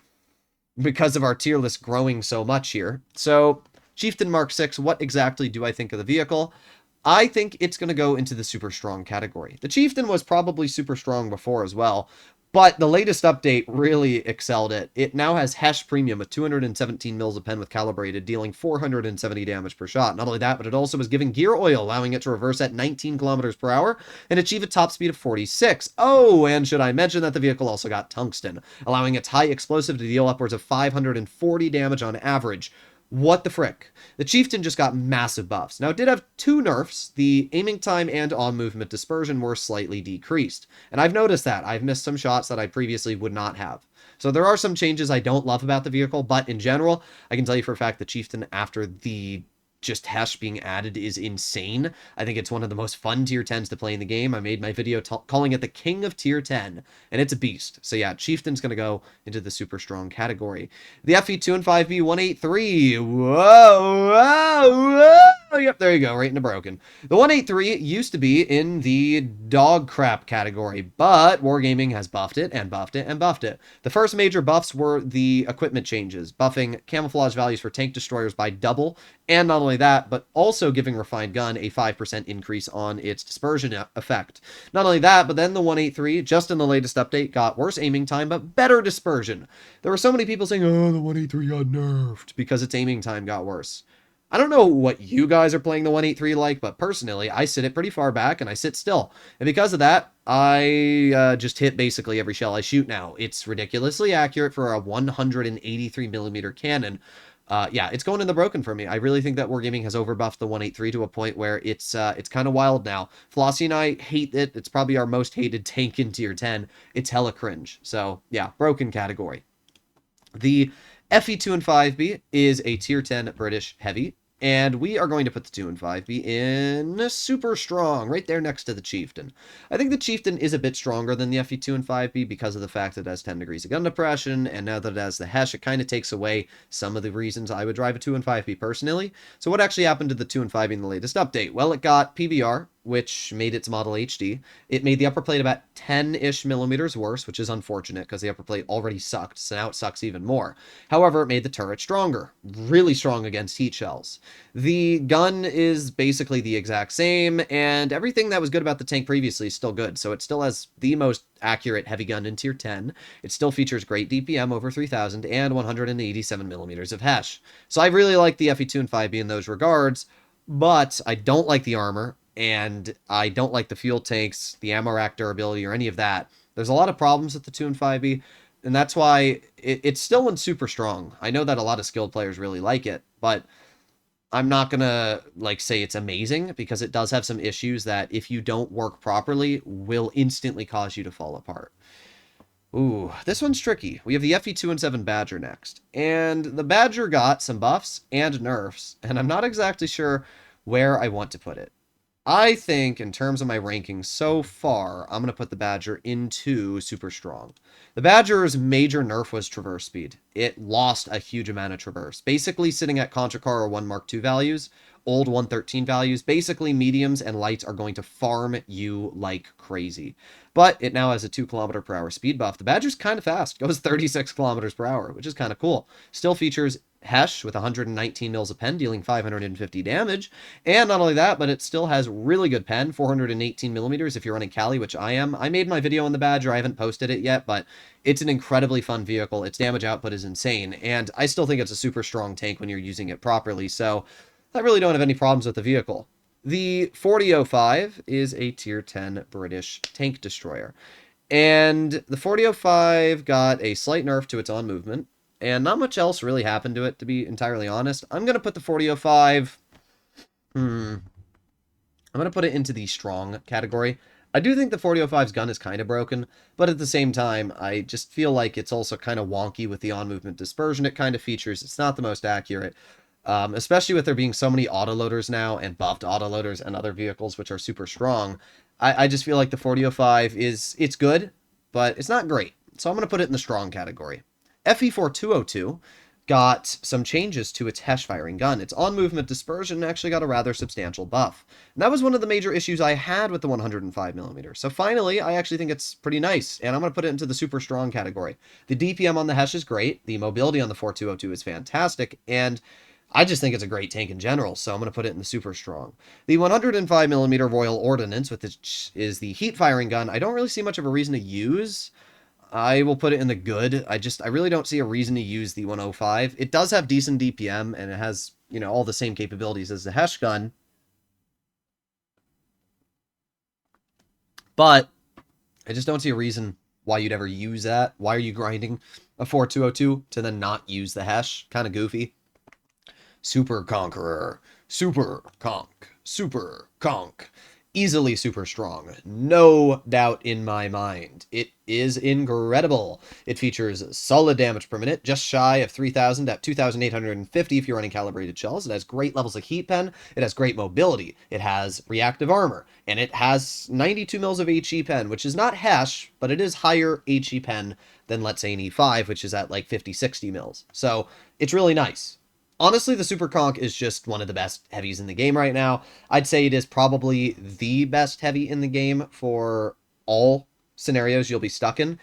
tier list growing so much here. So Chieftain Mark 6, what exactly do I think of the vehicle? I think it's going to go into the super strong category. The Chieftain was probably super strong before as well, But the latest update really excelled it. It now has Hesh Premium with 217 mils of pen with calibrated, dealing 470 damage per shot. Not only that, but it also was giving gear oil, allowing it to reverse at 19 kilometers per hour and achieve a top speed of 46. Oh, and should I mention that the vehicle also got tungsten, allowing its high explosive to deal upwards of 540 damage on average. What the frick? The Chieftain just got massive buffs. Now, it did have two nerfs. The aiming time and on-movement dispersion were slightly decreased. And I've noticed that. I've missed some shots that I previously would not have. So there are some changes I don't love about the vehicle, but in general, I can tell you for a fact the Chieftain, after the just Hesh being added, is insane. I think it's one of the most fun tier 10s to play in the game. I made my video calling it the king of tier 10, and it's a beast. So yeah, Chieftain's going to go into the super strong category. The FE2 and 5B 183. Whoa, whoa, whoa. Yep, there you go, right into broken. The 183 used to be in the dog crap category, but Wargaming has buffed it and buffed it and buffed it. The first major buffs were the equipment changes, buffing camouflage values for tank destroyers by double, and not only that, but also giving Refined Gun a 5% increase on its dispersion effect. Not only that, but then the 183, just in the latest update, got worse aiming time, but better dispersion. There were so many people saying, oh, the 183 got nerfed because its aiming time got worse. I don't know what you guys are playing the 183 like, but personally, I sit it pretty far back and I sit still. And because of that, I just hit basically every shell I shoot now. It's ridiculously accurate for a 183mm cannon. Yeah, it's going in the broken for me. I really think that Wargaming has overbuffed the 183 to a point where it's kind of wild now. Flossie and I hate it. It's probably our most hated tank in tier 10. It's hella cringe. So yeah, broken category. The FE2 and 5B is a tier 10 British heavy. And we are going to put the 2 and 5B in super strong, right there next to the Chieftain. I think the Chieftain is a bit stronger than the FE2 and 5B because of the fact that it has 10 degrees of gun depression, and now that it has the Hesh, it kind of takes away some of the reasons I would drive a 2 and 5B personally. So what actually happened to the 2 and 5B in the latest update? Well, it got PVR, which made its model HD. It made the upper plate about 10-ish millimeters worse, which is unfortunate because the upper plate already sucked, so now it sucks even more. However, it made the turret stronger, really strong against heat shells. The gun is basically the exact same, and everything that was good about the tank previously is still good, so it still has the most accurate heavy gun in tier 10. It still features great DPM over 3000 and 187 millimeters of Hesh. So I really like the FE2 and 5B in those regards, but I don't like the armor, and I don't like the fuel tanks, the ammo rack durability, or any of that. There's a lot of problems with the 2 and 5B, and that's why it's still in super strong. I know that a lot of skilled players really like it, but I'm not gonna say it's amazing because it does have some issues that if you don't work properly will instantly cause you to fall apart. Ooh, this one's tricky. We have the FE2 and 7 Badger next, and the Badger got some buffs and nerfs, and I'm not exactly sure where I want to put it. I think, in terms of my rankings so far, I'm going to put the Badger into super strong. The Badger's major nerf was traverse speed. It lost a huge amount of traverse. Basically, sitting at Conqueror 1 Mark II values, old 113 values, basically mediums and lights are going to farm you like crazy. But it now has a 2 km/h speed buff. The Badger's kind of fast. Goes 36 km/h, which is kind of cool. Still features Hesh with 119 mils of pen, dealing 550 damage. And not only that, but it still has really good pen, 418 millimeters if you're running Cali, which I am. I made my video on the Badger. I haven't posted it yet, but it's an incredibly fun vehicle. Its damage output is insane, and I still think it's a super strong tank when you're using it properly, so I really don't have any problems with the vehicle. The 4005 is a tier 10 British tank destroyer, and the 4005 got a slight nerf to its on movement, and not much else really happened to it, to be entirely honest. I'm going to put the 4005... I'm going to put it into the strong category. I do think the 4005's gun is kind of broken, but at the same time, I just feel like it's also kind of wonky with the on-movement dispersion it kind of features. It's not the most accurate, especially with there being so many autoloaders now, and buffed autoloaders and other vehicles which are super strong. I just feel like the 4005 it's good, but it's not great. So I'm going to put it in the strong category. FE4202 got some changes to its Hesh firing gun. Its on-movement dispersion actually got a rather substantial buff. And that was one of the major issues I had with the 105mm. So finally, I actually think it's pretty nice, and I'm going to put it into the super strong category. The DPM on the Hesh is great, the mobility on the 4202 is fantastic, and I just think it's a great tank in general, so I'm going to put it in the super strong. The 105mm Royal Ordnance, which is the heat firing gun, I don't really see much of a reason to use. I will put it in the good. I really don't see a reason to use the 105. It does have decent DPM, and it has, you know, all the same capabilities as the Hesh gun. But I just don't see a reason why you'd ever use that. Why are you grinding a 4202 to then not use the Hesh? Kind of goofy. Super Conqueror. Super Conk. Super Conk. Easily super strong. No doubt in my mind. It is incredible. It features solid damage per minute, just shy of 3,000 at 2,850 if you're running calibrated shells. It has great levels of heat pen. It has great mobility. It has reactive armor. And it has 92 mils of HE pen, which is not Hesh, but it is higher HE pen than, let's say, an E5, which is at like 50, 60 mils. So it's really nice. Honestly, the Super Conk is just one of the best heavies in the game right now. I'd say it is probably the best heavy in the game for all scenarios you'll be stuck in.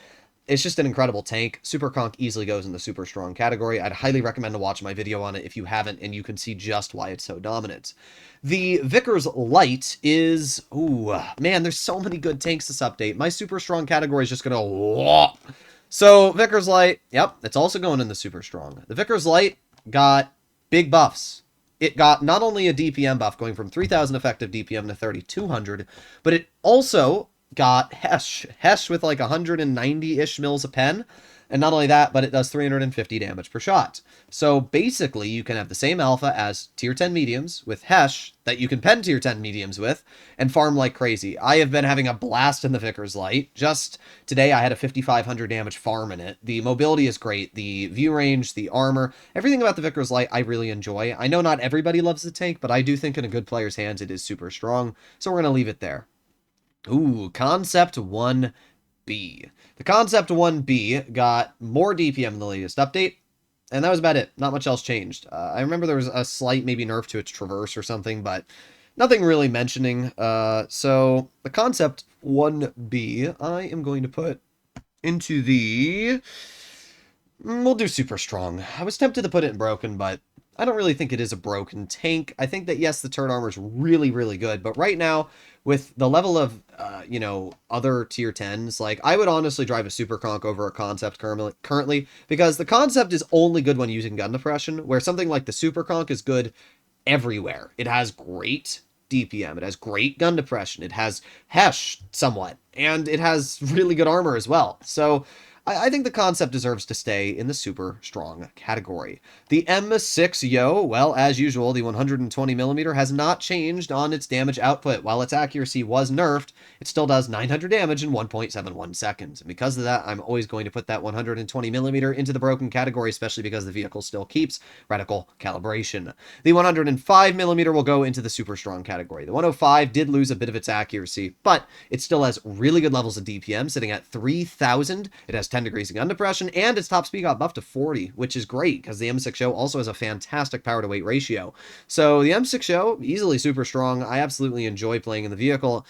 It's just an incredible tank. Super Conk easily goes in the super strong category. I'd highly recommend to watch my video on it if you haven't, and you can see just why it's so dominant. The Vickers Light is... Ooh, man, there's so many good tanks this update. My super strong category is just going to... Whoop. So, Vickers Light, yep, it's also going in the super strong. The Vickers Light got big buffs. It got not only a DPM buff going from 3,000 effective DPM to 3,200, but it also got Hesh. Hesh with like 190-ish mils a pen. And not only that, but it does 350 damage per shot. So basically, you can have the same alpha as tier 10 mediums with Hesh that you can pen tier 10 mediums with and farm like crazy. I have been having a blast in the Vickers Light. Just today, I had a 5,500 damage farm in it. The mobility is great. The view range, the armor, everything about the Vickers Light I really enjoy. I know not everybody loves the tank, but I do think in a good player's hands, it is super strong. So we're going to leave it there. Ooh, Concept 1B. The Concept 1B got more DPM in the latest update, and that was about it. Not much else changed. I remember there was a slight maybe nerf to its traverse or something, but nothing really mentioning. So the Concept 1B, I am going to put into the... We'll do super strong. I was tempted to put it in broken, but I don't really think it is a broken tank. I think that, yes, the turret armor is really, really good, but right now, with the level of, you know, other tier 10s, like, I would honestly drive a Super Conk over a Concept currently, because the Concept is only good when using gun depression, where something like the Super Conk is good everywhere. It has great DPM, it has great gun depression, it has Hesh somewhat, and it has really good armor as well. So I think the Concept deserves to stay in the super strong category. The M6Yo, well, as usual, the 120mm has not changed on its damage output. While its accuracy was nerfed, it still does 900 damage in 1.71 seconds. And because of that, I'm always going to put that 120mm into the broken category, especially because the vehicle still keeps reticle calibration. The 105mm will go into the super strong category. The 105 did lose a bit of its accuracy, but it still has really good levels of DPM, sitting at 3,000. It has 10 degrees of gun depression, and its top speed got buffed to 40, which is great, because the M6O also has a fantastic power-to-weight ratio. So the M6O, easily super strong. I absolutely enjoy playing in the vehicle,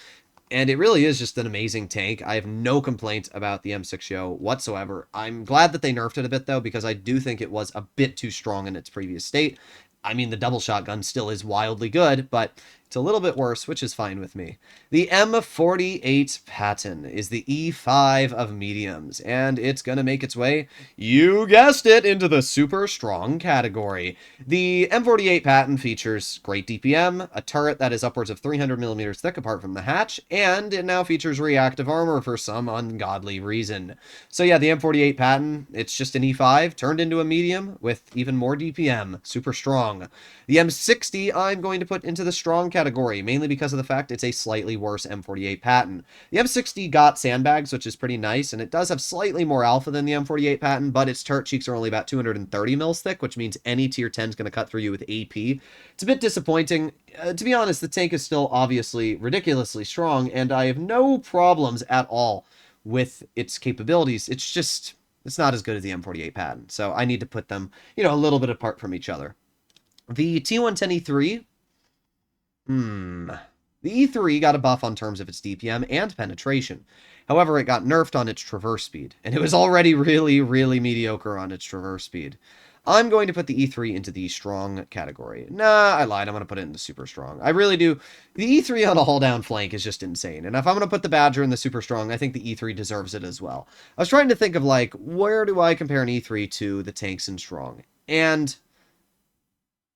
and it really is just an amazing tank. I have no complaints about the M6O whatsoever. I'm glad that they nerfed it a bit, though, because I do think it was a bit too strong in its previous state. I mean, the double shotgun still is wildly good, but it's a little bit worse, which is fine with me. The M48 Patton is the E5 of mediums, and it's going to make its way, you guessed it, into the super strong category. The M48 Patton features great DPM, a turret that is upwards of 300mm thick apart from the hatch, and it now features reactive armor for some ungodly reason. So yeah, the M48 Patton, it's just an E5 turned into a medium with even more DPM, super strong. The M60 I'm going to put into the strong category, mainly because of the fact it's a slightly worse M48 Patton. The M60 got sandbags, which is pretty nice, and it does have slightly more alpha than the M48 Patton, but its turret cheeks are only about 230 mils thick, which means any tier 10 is going to cut through you with AP. It's a bit disappointing. To be honest, the tank is still obviously ridiculously strong, and I have no problems at all with its capabilities. It's just, it's not as good as the M48 Patton, so I need to put them, you know, a little bit apart from each other. The T110 E3, the E3 got a buff on terms of its DPM and penetration. However, it got nerfed on its traverse speed, and it was already really, really mediocre on its traverse speed. I'm going to put the E3 into the strong category. Nah, I lied. I'm going to put it into super strong. I really do. The E3 on a hull-down flank is just insane. And if I'm going to put the Badger in the super strong, I think the E3 deserves it as well. I was trying to think of, like, where do I compare an E3 to the tanks in strong? And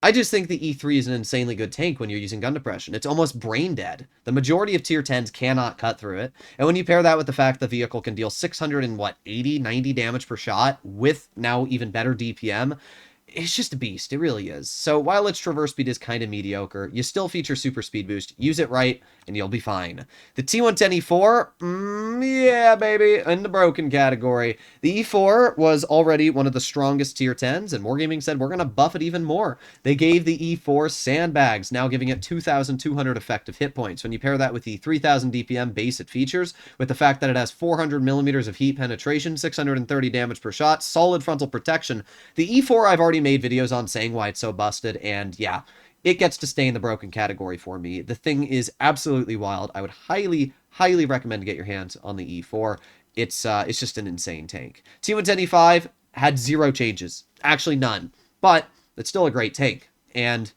I just think the E3 is an insanely good tank when you're using gun depression. It's almost brain dead. The majority of tier 10s cannot cut through it. And when you pair that with the fact the vehicle can deal 600 and what, 80, 90 damage per shot with now even better DPM, it's just a beast. It really is. So while its traverse speed is kind of mediocre, you still feature super speed boost. Use it right, and you'll be fine. The T110 E4, yeah, baby, in the broken category. The E4 was already one of the strongest tier 10s, and Wargaming said we're going to buff it even more. They gave the E4 sandbags, now giving it 2,200 effective hit points. When you pair that with the 3,000 DPM base it features, with the fact that it has 400 millimeters of heat penetration, 630 damage per shot, solid frontal protection, the E4 I've already made videos on saying why it's so busted, and yeah, it gets to stay in the broken category for me. The thing is absolutely wild. I would highly, highly recommend to get your hands on the E4. It's just an insane tank. T110 E5 had 0 changes. Actually, none. But it's still a great tank. And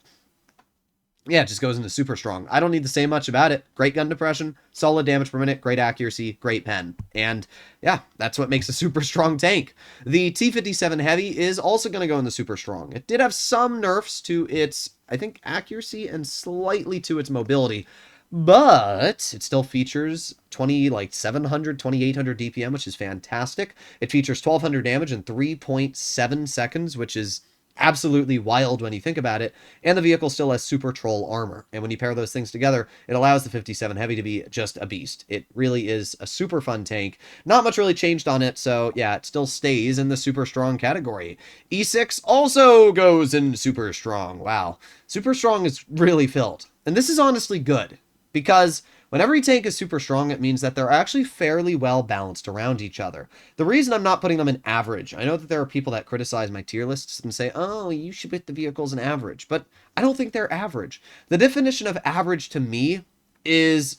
yeah, it just goes into super strong. I don't need to say much about it. Great gun depression, solid damage per minute, great accuracy, great pen. And yeah, that's what makes a super strong tank. The T57 Heavy is also going to go in the super strong. It did have some nerfs to its, I think, accuracy and slightly to its mobility, but it still features 700, 2800 DPM, which is fantastic. It features 1200 damage in 3.7 seconds, which is absolutely wild when you think about it, and the vehicle still has super troll armor, and when you pair those things together, it allows the 57 Heavy to be just a beast. It really is a super fun tank. Not much really changed on it, so yeah, it still stays in the super strong category. E6 also goes in super strong. Wow, super strong is really filled, and this is honestly good, because when every tank is super strong, it means that they're actually fairly well balanced around each other. The reason I'm not putting them in average, I know that there are people that criticize my tier lists and say, oh, you should put the vehicles in average, but I don't think they're average. The definition of average to me is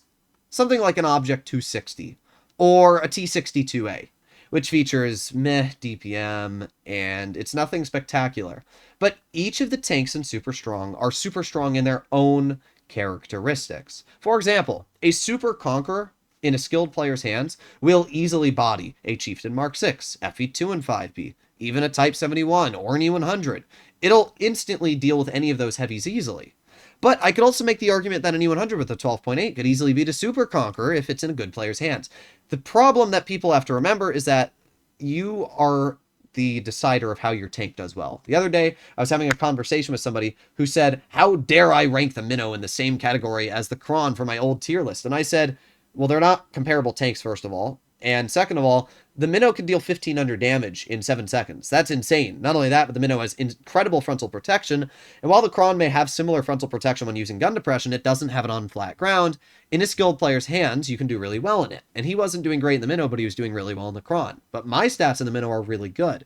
something like an Object 260 or a T62A, which features meh DPM, and it's nothing spectacular. But each of the tanks in super strong are super strong in their own characteristics. For example, a super Conqueror in a skilled player's hands will easily body a Chieftain Mark 6, FE2 and 5B, even a Type 71 or an E100. It'll instantly deal with any of those heavies easily. But I could also make the argument that an E100 with a 12.8 could easily beat a super Conqueror if it's in a good player's hands. The problem that people have to remember is that you are the decider of how your tank does well. The other day, I was having a conversation with somebody who said, how dare I rank the Minnow in the same category as the Kron for my old tier list? And I said, well, they're not comparable tanks, first of all. And second of all, the Minnow can deal 1,500 damage in 7 seconds. That's insane. Not only that, but the Minnow has incredible frontal protection. And while the Kron may have similar frontal protection when using gun depression, it doesn't have it on flat ground. In a skilled player's hands, you can do really well in it. And he wasn't doing great in the Minnow, but he was doing really well in the Kron. But my stats in the Minnow are really good.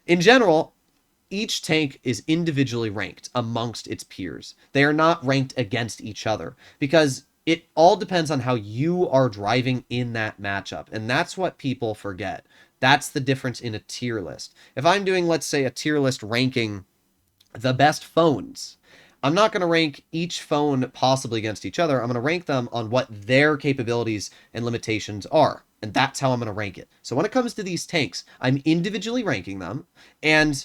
In general, each tank is individually ranked amongst its peers. They are not ranked against each other, because it all depends on how you are driving in that matchup. And that's what people forget. That's the difference in a tier list. If I'm doing, let's say, a tier list ranking the best phones, I'm not going to rank each phone possibly against each other. I'm going to rank them on what their capabilities and limitations are. And that's how I'm going to rank it. So when it comes to these tanks, I'm individually ranking them. And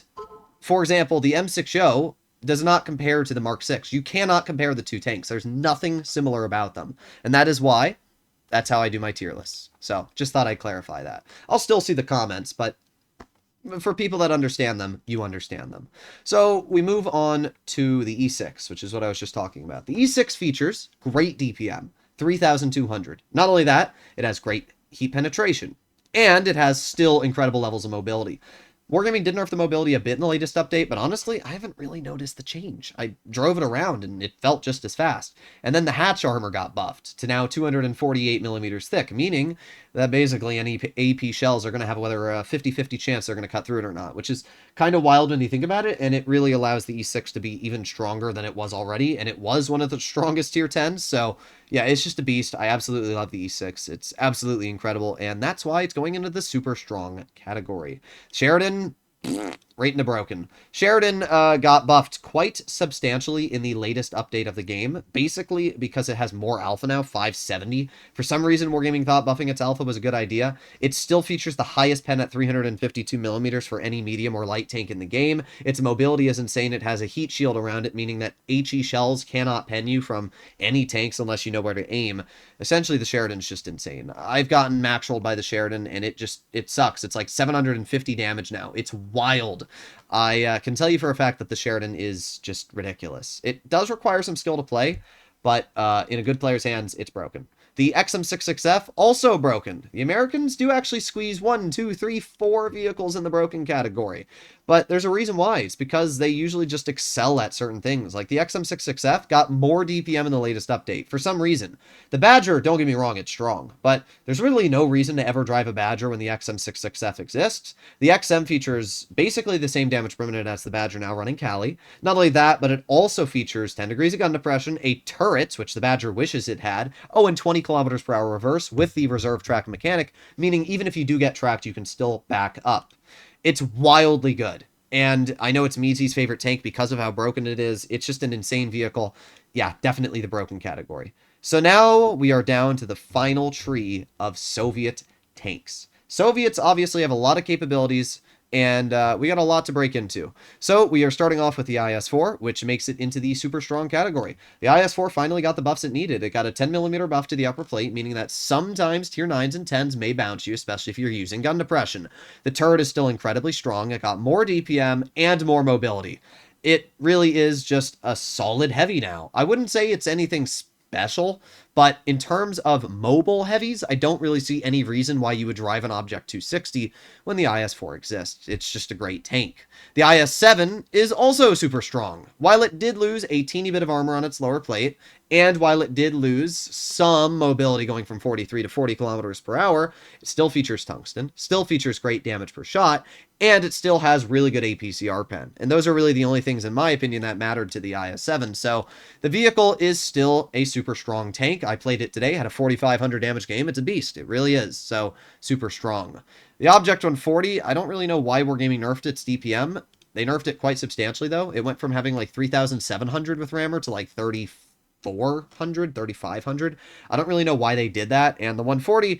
for example, the M6O does not compare to the Mark 6. You cannot compare the two tanks. There's nothing similar about them. And that is why that's how I do my tier lists. So just thought I'd clarify that. I'll still see the comments, but for people that understand them, you understand them. So we move on to the E6, which is what I was just talking about. The E6 features great DPM, 3,200. Not only that, it has great heat penetration, and it has still incredible levels of mobility. Wargaming did nerf the mobility a bit in the latest update, but honestly, I haven't really noticed the change. I drove it around and it felt just as fast. And then the hatch armor got buffed to now 248 millimeters thick, meaning that basically any AP shells are going to have whether a 50-50 chance they're going to cut through it or not, which is kind of wild when you think about it, and it really allows the E6 to be even stronger than it was already, and it was one of the strongest tier 10s, so yeah, it's just a beast. I absolutely love the E6. It's absolutely incredible, and that's why it's going into the super strong category. Sheridan, right into broken. Sheridan got buffed quite substantially in the latest update of the game, basically because it has more alpha now, 570. For some reason, Wargaming thought buffing its alpha was a good idea. It still features the highest pen at 352 millimeters for any medium or light tank in the game. Its mobility is insane. It has a heat shield around it, meaning that HE shells cannot pen you from any tanks unless you know where to aim. Essentially, the Sheridan's just insane. I've gotten max rolled by the Sheridan, and it sucks. It's like 750 damage now. It's wild. I can tell you for a fact that the Sheridan is just ridiculous. It does require some skill to play, but in a good player's hands, it's broken. The XM66F, also broken. The Americans do actually squeeze 1, 2, 3, 4 vehicles in the broken category. But there's a reason why. It's because they usually just excel at certain things. Like the XM66F got more DPM in the latest update, for some reason. The Badger, don't get me wrong, it's strong. But there's really no reason to ever drive a Badger when the XM66F exists. The XM features basically the same damage per minute as the Badger now running Cali. Not only that, but it also features 10 degrees of gun depression, a turret, which the Badger wishes it had, and 20 kilometers per hour reverse with the reserve track mechanic, meaning even if you do get tracked, you can still back up. It's wildly good. And I know it's Meezy's favorite tank because of how broken it is. It's just an insane vehicle. Yeah, definitely the broken category. So now we are down to the final tree of Soviet tanks. Soviets obviously have a lot of capabilities, and we got a lot to break into. So we are starting off with the IS-4, which makes it into the super strong category. The IS-4 finally got the buffs it needed. It got a 10mm buff to the upper plate, meaning that sometimes tier 9s and 10s may bounce you, especially if you're using gun depression. The turret is still incredibly strong. It got more DPM and more mobility. It really is just a solid heavy now. I wouldn't say it's anything special, but in terms of mobile heavies, I don't really see any reason why you would drive an Object 260 when the IS-4 exists. It's just a great tank. The IS-7 is also super strong. While it did lose a teeny bit of armor on its lower plate, and while it did lose some mobility going from 43 to 40 kilometers per hour, it still features tungsten, still features great damage per shot, and it still has really good APCR pen. And those are really the only things, in my opinion, that mattered to the IS-7. So the vehicle is still a super strong tank. I played it today, had a 4,500 damage game. It's a beast. It really is. So super strong. The Object 140, I don't really know why Wargaming nerfed its DPM. They nerfed it quite substantially, though. It went from having like 3,700 with rammer to like 3,400, 3,500. I don't really know why they did that. And the 140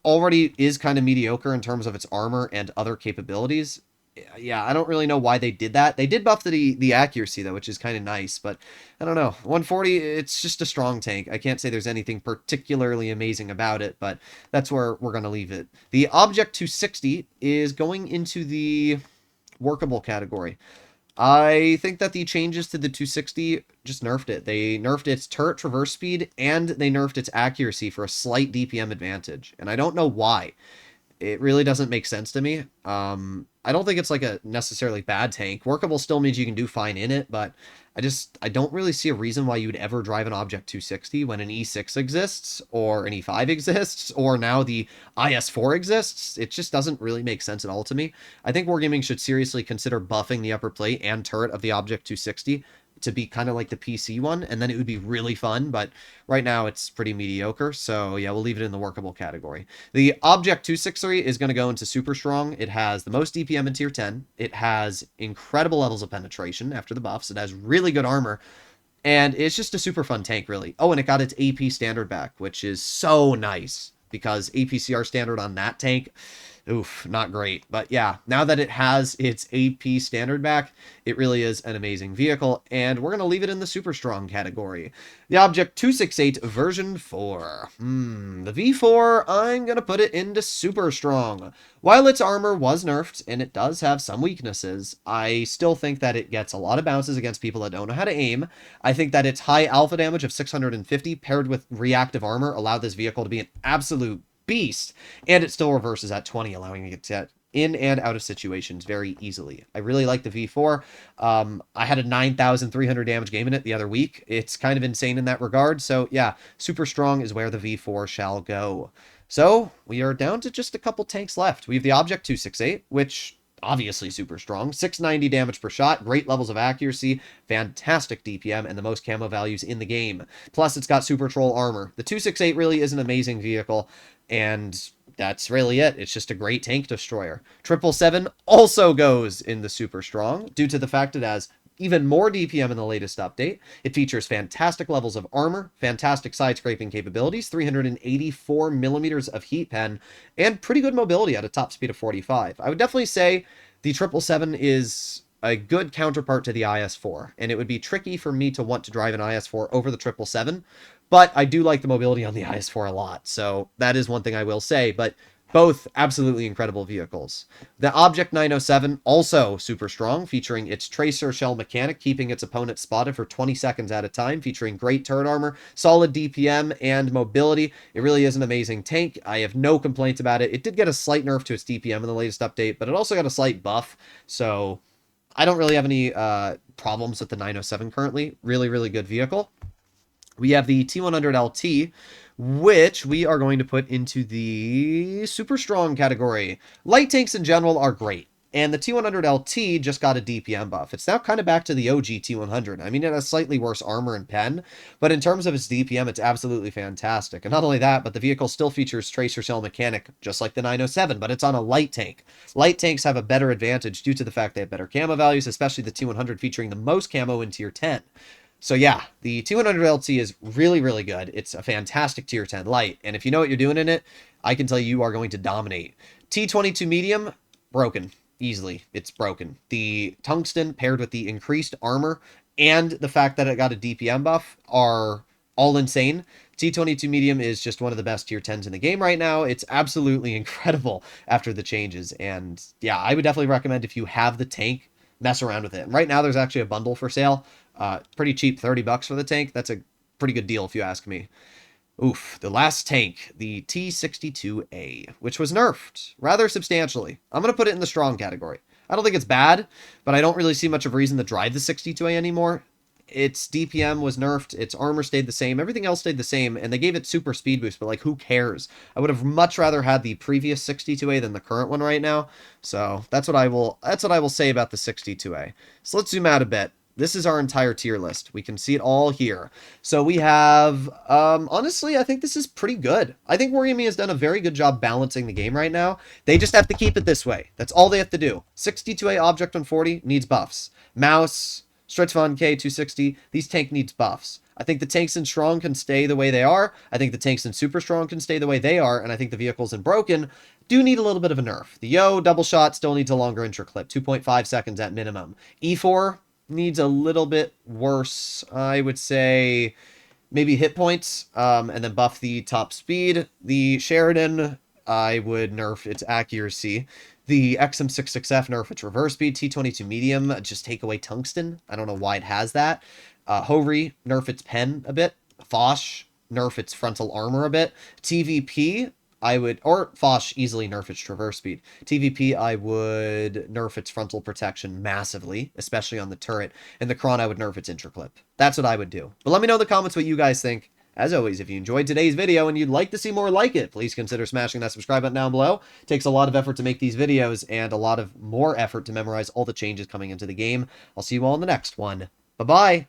already is kind of mediocre in terms of its armor and other capabilities. Yeah, I don't really know why they did that. They did buff the accuracy, though, which is kind of nice, but I don't know. 140, it's just a strong tank. I can't say there's anything particularly amazing about it, but that's where we're going to leave it. The Object 260 is going into the workable category. I think that the changes to the 260 just nerfed it. They nerfed its turret traverse speed, and they nerfed its accuracy for a slight DPM advantage, and I don't know why. It really doesn't make sense to me. I don't think it's like a necessarily bad tank. Workable still means you can do fine in it, but I don't really see a reason why you would ever drive an Object 260 when an E6 exists, or an E5 exists, or now the IS-4 exists. It just doesn't really make sense at all to me. I think Wargaming should seriously consider buffing the upper plate and turret of the Object 260 to be kind of like the PC one, and then it would be really fun, but right now it's pretty mediocre, so yeah, we'll leave it in the workable category. The Object 263 is going to go into super strong. It has the most DPM in tier 10. It has incredible levels of penetration after the buffs. It has really good armor, and it's just a super fun tank, really. Oh, and it got its AP standard back, which is so nice, because APCR standard on that tank, oof, not great. But yeah, now that it has its AP standard back, it really is an amazing vehicle, and we're going to leave it in the super strong category. The Object 268 version 4. The V4, I'm going to put it into super strong. While its armor was nerfed, and it does have some weaknesses, I still think that it gets a lot of bounces against people that don't know how to aim. I think that its high alpha damage of 650 paired with reactive armor allowed this vehicle to be an absolute beast, and it still reverses at 20, allowing it to get in and out of situations very easily. I really like the V4. I had a 9,300 damage game in it the other week. It's kind of insane in that regard, so yeah, super strong is where the V4 shall go. So we are down to just a couple tanks left. We have the Object 268, which obviously super strong. 690 damage per shot, great levels of accuracy, fantastic DPM, and the most camo values in the game. Plus, it's got Super Troll armor. The 268 really is an amazing vehicle, and that's really it. It's just a great tank destroyer. 777 also goes in the super strong due to the fact it has even more DPM in the latest update. It features fantastic levels of armor, fantastic side scraping capabilities, 384 millimeters of heat pen, and pretty good mobility at a top speed of 45. I would definitely say the 777 is a good counterpart to the IS-4, and it would be tricky for me to want to drive an IS-4 over the 777, but I do like the mobility on the IS-4 a lot, so that is one thing I will say, but both absolutely incredible vehicles. The Object 907, also super strong, featuring its tracer shell mechanic, keeping its opponent spotted for 20 seconds at a time, featuring great turret armor, solid DPM, and mobility. It really is an amazing tank. I have no complaints about it. It did get a slight nerf to its DPM in the latest update, but it also got a slight buff, so I don't really have any problems with the 907 currently. Really, really good vehicle. We have the T100LT, which we are going to put into the super strong category. Light tanks in general are great, and the T100LT just got a DPM buff. It's now kind of back to the OG T100. I mean, it has slightly worse armor and pen, but in terms of its DPM, it's absolutely fantastic. And not only that, but the vehicle still features tracer shell mechanic, just like the 907, but it's on a light tank. Light tanks have a better advantage due to the fact they have better camo values, especially the T100 featuring the most camo in tier 10. So yeah, the 200LT is really, really good. It's a fantastic tier 10 light, and if you know what you're doing in it, I can tell you are going to dominate. T22 medium, broken. Easily, it's broken. The tungsten paired with the increased armor and the fact that it got a DPM buff are all insane. T22 medium is just one of the best tier 10s in the game right now. It's absolutely incredible after the changes, and yeah, I would definitely recommend if you have the tank, mess around with it. And right now, there's actually a bundle for sale. Pretty cheap, $30 for the tank. That's a pretty good deal if you ask me. Oof, the last tank, the T62A, which was nerfed rather substantially. I'm going to put it in the strong category. I don't think it's bad, but I don't really see much of a reason to drive the 62A anymore. Its DPM was nerfed, its armor stayed the same, everything else stayed the same, and they gave it super speed boost, but like, who cares? I would have much rather had the previous 62A than the current one right now. So that's what I will say about the 62A. So let's zoom out a bit. This is our entire tier list. We can see it all here. So we have, honestly, I think this is pretty good. I think Wargaming has done a very good job balancing the game right now. They just have to keep it this way. That's all they have to do. 62A Object 140 needs buffs. Mouse, Stritz K260, these tank needs buffs. I think the tanks in Strong can stay the way they are. I think the tanks in Super Strong can stay the way they are. And I think the vehicles in Broken do need a little bit of a nerf. The Yo double shot still needs a longer interclip, 2.5 seconds at minimum. E4 needs a little bit worse, I would say maybe hit points, and then buff the top speed. The Sheridan, I would nerf its accuracy. The XM66F nerf its reverse speed. T22 medium, just take away tungsten. I don't know why it has that. Hovri, nerf its pen a bit. Foch, nerf its frontal armor a bit. TVP, I would, or Foch easily nerf its traverse speed. TVP, I would nerf its frontal protection massively, especially on the turret. And the Kron, I would nerf its interclip. That's what I would do. But let me know in the comments what you guys think. As always, if you enjoyed today's video and you'd like to see more like it, please consider smashing that subscribe button down below. It takes a lot of effort to make these videos and a lot of more effort to memorize all the changes coming into the game. I'll see you all in the next one. Bye-bye.